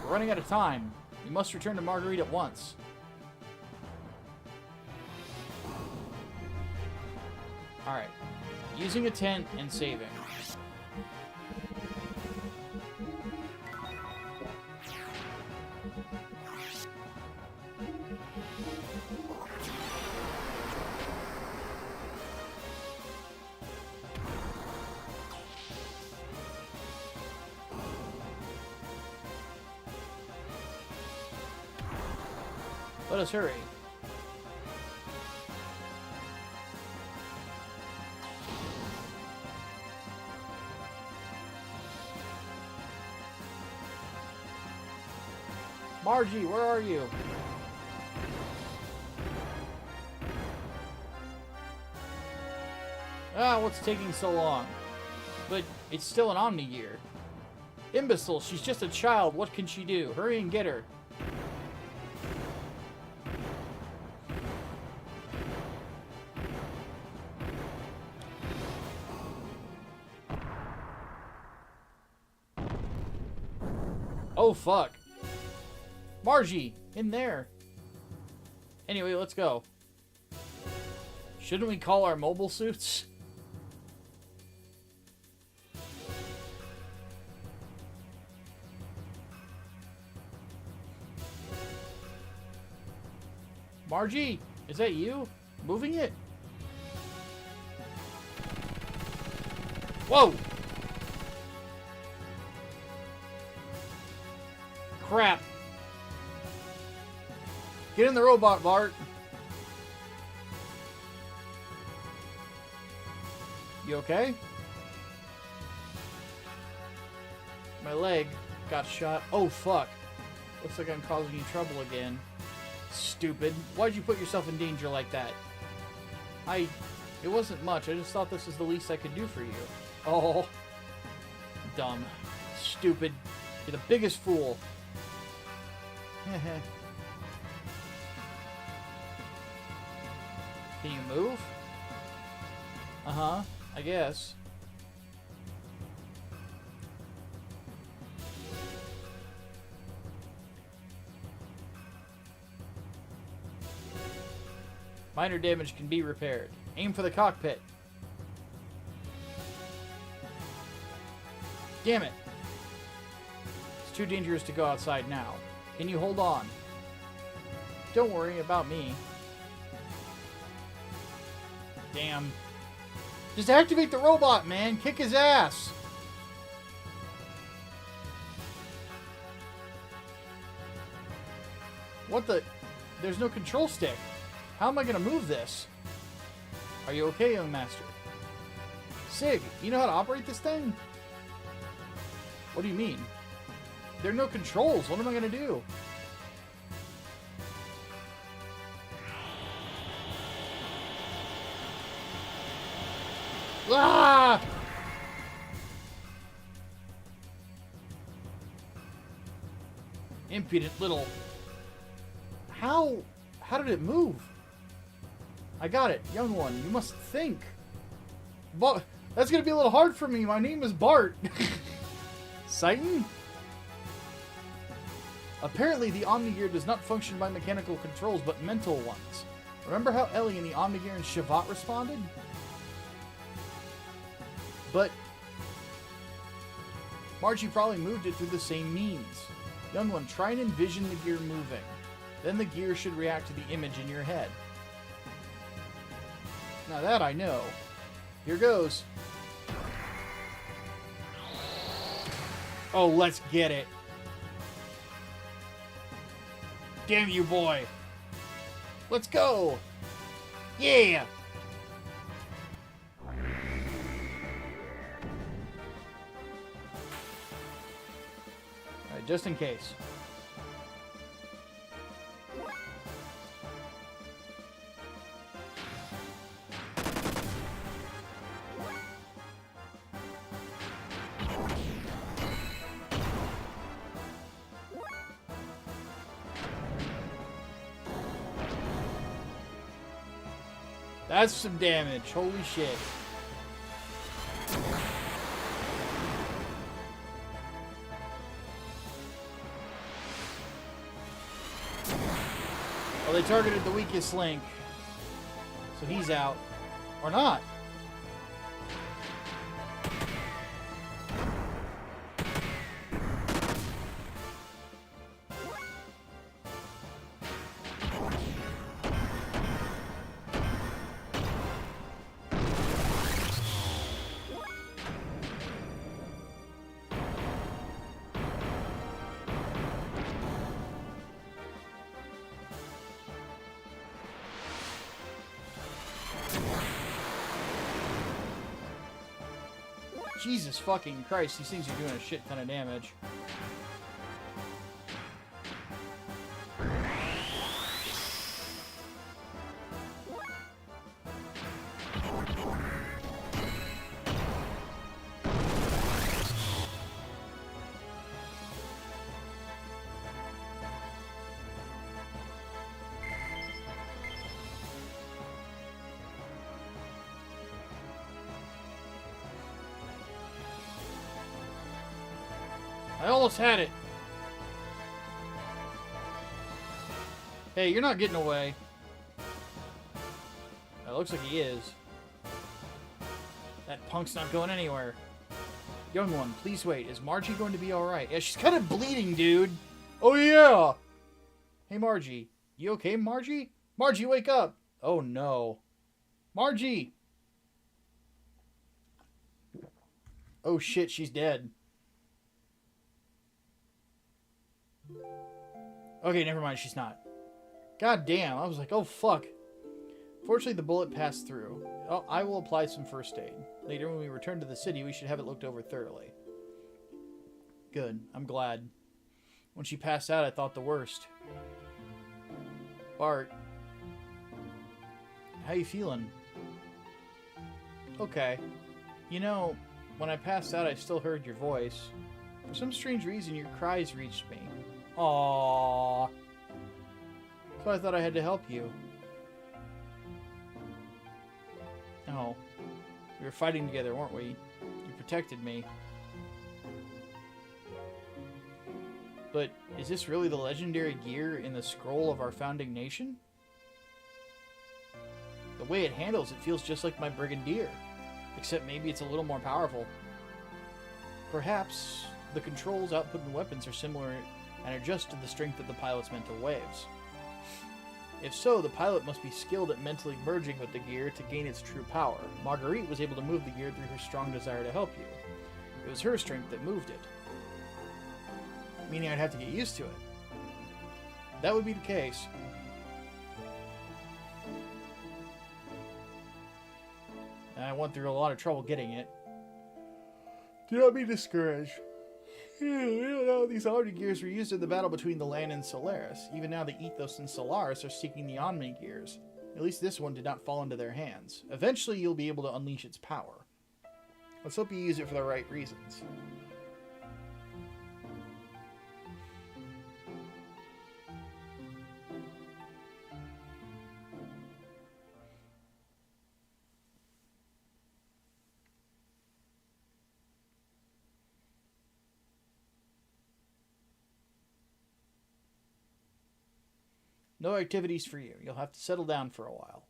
We're running out of time. You must return to Marguerite at once. Alright. Using a tent and saving. Let us hurry. Margie, where are you? Ah, what's taking so long? But it's still an Omni-Gear. Imbecile, she's just a child. What can she do? Hurry and get her. Oh, fuck. Margie, in there. Anyway, let's go. Shouldn't we call our mobile suits? Margie, is that you? Moving it? Whoa! Crap. Get in the robot, Bart. You okay? My leg got shot. Oh, fuck. Looks like I'm causing you trouble again. Stupid. Why'd you put yourself in danger like that? It wasn't much. I just thought this was the least I could do for you. Oh. Dumb. Stupid. You're the biggest fool. Can you move? Uh-huh, I guess. Minor damage can be repaired. Aim for the cockpit. Damn it. It's too dangerous to go outside now. Can you hold on? Don't worry about me. Damn. Just activate the robot, man. Kick his ass. What the? There's no control stick. How am I going to move this? Are you okay, young master? Sig, you know how to operate this thing? What do you mean? There are no controls. What am I going to do? Ah! Impudent little... How did it move? I got it. Young one, you must think. But that's going to be a little hard for me. My name is Bart. Sighton? Apparently, the Omni-Gear does not function by mechanical controls, but mental ones. Remember how Ellie in the Omni-Gear and Shavat responded? But Margie probably moved it through the same means. Young one, try and envision the gear moving. Then the gear should react to the image in your head. Now that I know. Here goes. Oh, let's get it. Damn you, boy. Let's go. Yeah. Alright, just in case. That's some damage. Holy shit. Well, they targeted the weakest link. So he's out. Or not. Jesus fucking Christ, these things are doing a shit ton of damage. I almost had it. Hey, you're not getting away. It looks like he is. That punk's not going anywhere. Young one, please wait. Is Margie going to be alright? Yeah, she's kind of bleeding, dude. Oh, yeah. Hey, Margie. You okay, Margie? Margie, wake up. Oh, no. Margie. Oh, shit, she's dead. Okay, never mind, she's not. God damn, I was like, oh fuck. Fortunately, the bullet passed through. Oh, I will apply some first aid. Later, when we return to the city, we should have it looked over thoroughly. Good, I'm glad. When she passed out, I thought the worst. Bart. How you feeling? Okay. You know, when I passed out, I still heard your voice. For some strange reason, your cries reached me. Aww. So I thought I had to help you. Oh. We were fighting together, weren't we? You protected me. But is this really the legendary gear in the scroll of our founding nation? The way it handles it feels just like my Brigadier. Except maybe it's a little more powerful. Perhaps the controls, output, and weapons are similar and adjust to the strength of the pilot's mental waves. If so, the pilot must be skilled at mentally merging with the gear to gain its true power. Marguerite was able to move the gear through her strong desire to help you. It was her strength that moved it. Meaning I'd have to get used to it. That would be the case. And I went through a lot of trouble getting it. Do not be discouraged. These Xenogears were used in the battle between the land and Solaris. Even now, the Ethos and Solaris are seeking the Omni Gears. At least this one did not fall into their hands. Eventually, you'll be able to unleash its power. Let's hope you use it for the right reasons. No activities for you. You'll have to settle down for a while.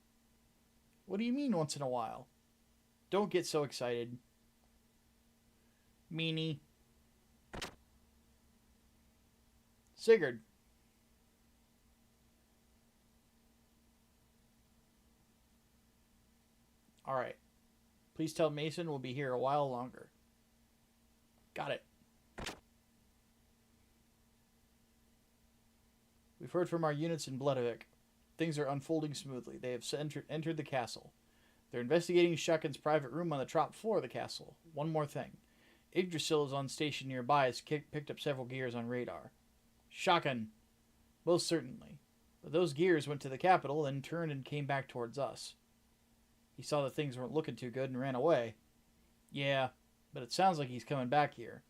What do you mean once in a while? Don't get so excited. Meanie. Sigurd. Alright. Please tell Mason we'll be here a while longer. Got it. heard from our units in Bloodovik. Things are unfolding smoothly. They have entered the castle. They're investigating Shucken's private room on the top floor of the castle. One more thing. Yggdrasil is on station nearby. Has picked up several gears on radar. Shucken. Most certainly. But those gears went to the capital, then turned and came back towards us. He saw that things weren't looking too good and ran away. Yeah, but it sounds like he's coming back here.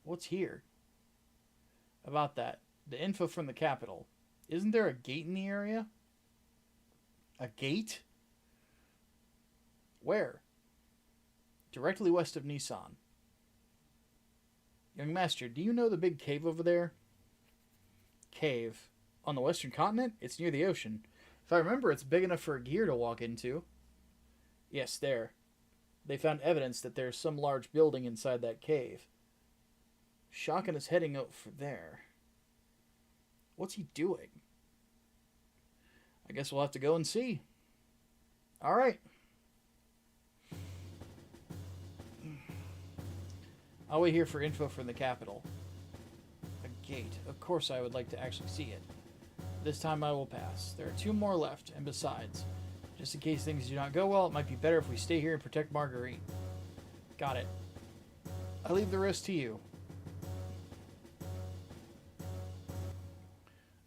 What's here? About that. The info from the capital. Isn't there a gate in the area? A gate? Where? Directly west of Nissan. Young master, do you know the big cave over there? Cave. On the western continent? It's near the ocean. If I remember, it's big enough for a gear to walk into. Yes, there. They found evidence that there's some large building inside that cave. Shocken is heading out for there. What's he doing? I guess we'll have to go and see. Alright. I'll wait here for info from the capital. A gate. Of course I would like to actually see it. This time I will pass. There are 2 more left, and besides, just in case things do not go well, it might be better if we stay here and protect Marguerite. Got it. I leave the rest to you.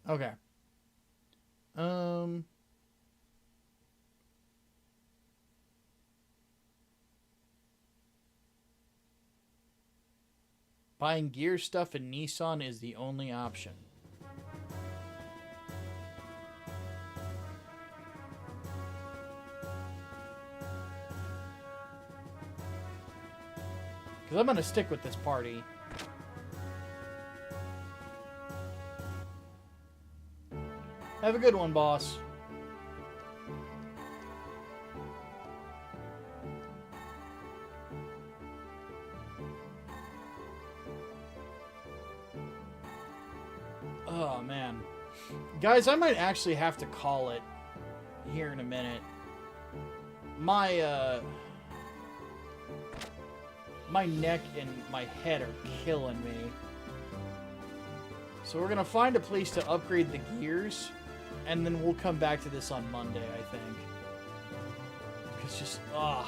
Okay. Buying gear stuff in Nissan is the only option. Because I'm going to stick with this party. Have a good one, boss. Oh, man. Guys, I might actually have to call it here in a minute. My neck and my head are killing me. So we're going to find a place to upgrade the gears, and then we'll come back to this on Monday, I think. Because just, God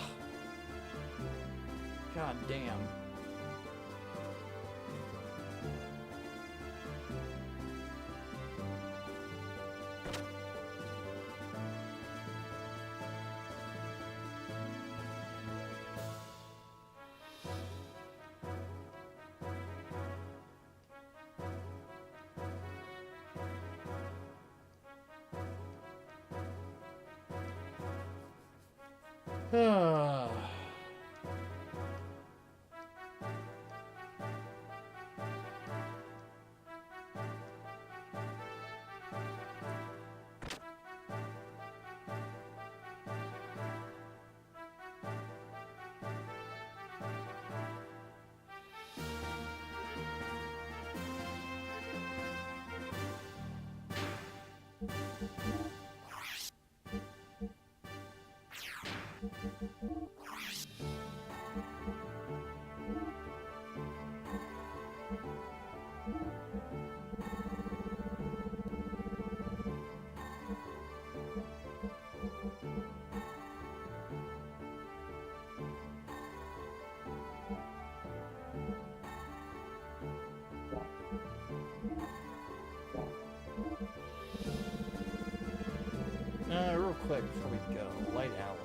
damn. Real quick before we go, light alloy.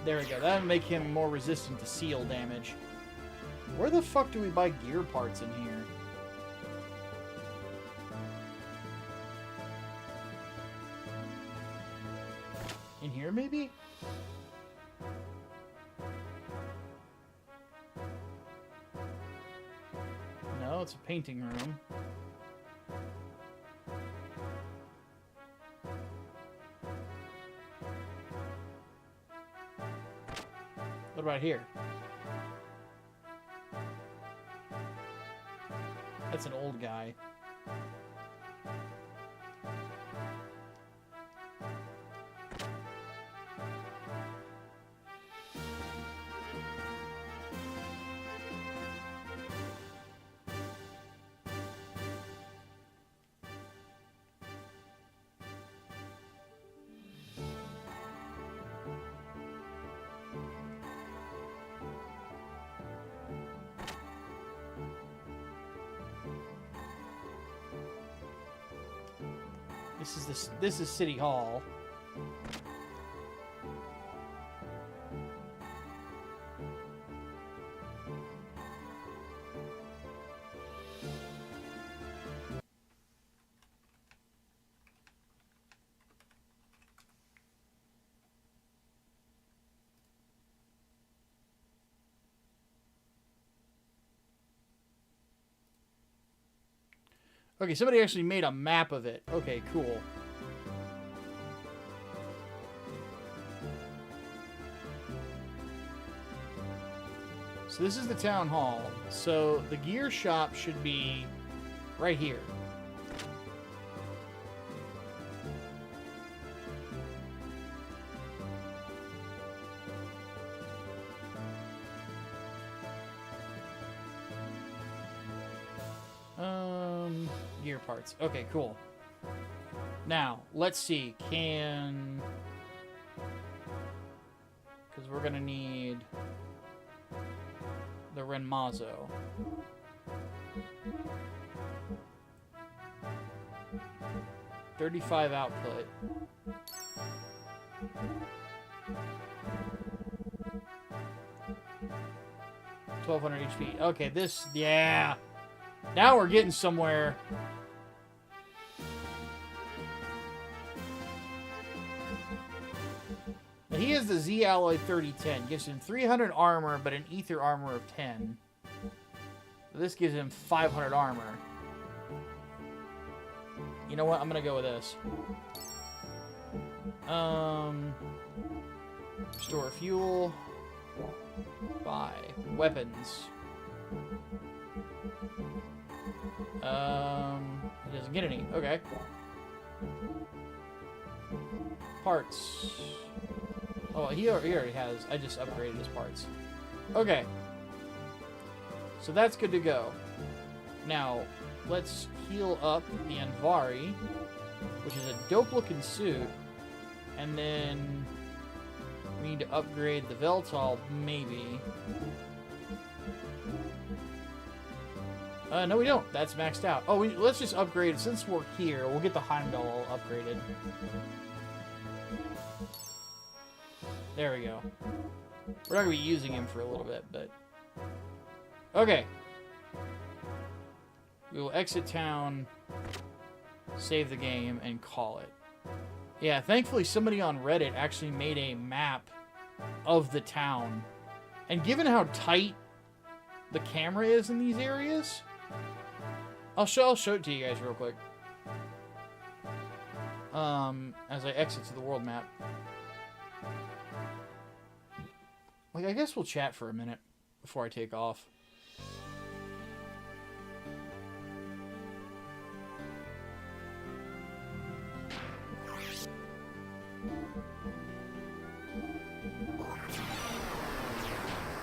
There we go. That'll make him more resistant to seal damage. Where the fuck do we buy gear parts in here? In here, maybe? No, it's a painting room. What about here? That's an old guy. This is City Hall. Okay, somebody actually made a map of it. Okay, cool. So this is the town hall. So the gear shop should be right here. Gear parts. Okay, cool. Now, let's see. Because we're going to need the Renmazo. $35 output. $1,200 HP. Okay, this... Yeah! Now we're getting somewhere. Now he has the Z Alloy 3010. Gives him 300 armor, but an ether armor of 10. This gives him 500 armor. You know what? I'm gonna go with this. Restore fuel. Buy. Weapons. He doesn't get any. Okay. Parts. Oh, he already has. I just upgraded his parts. Okay. So that's good to go. Now, let's heal up the Anvari, which is a dope-looking suit. And then we need to upgrade the Veltal, maybe. No, we don't. That's maxed out. Oh, let's just upgrade. Since we're here, we'll get the Heimdall all upgraded. There we go. We're not going to be using him for a little bit, but... Okay. We will exit town, save the game, and call it. Yeah, thankfully somebody on Reddit actually made a map of the town. And given how tight the camera is in these areas... I'll show it to you guys real quick. As I exit to the world map. Like, I guess we'll chat for a minute before I take off.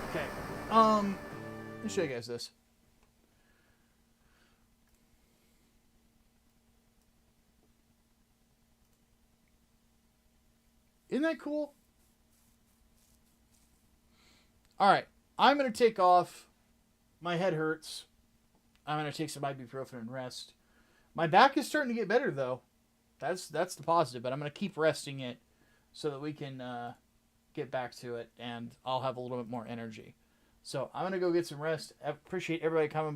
Okay. Let me show you guys this. Isn't that cool? Alright, I'm going to take off. My head hurts. I'm going to take some ibuprofen and rest. My back is starting to get better, though. That's the positive, but I'm going to keep resting it so that we can get back to it, and I'll have a little bit more energy. So I'm going to go get some rest. I appreciate everybody coming by.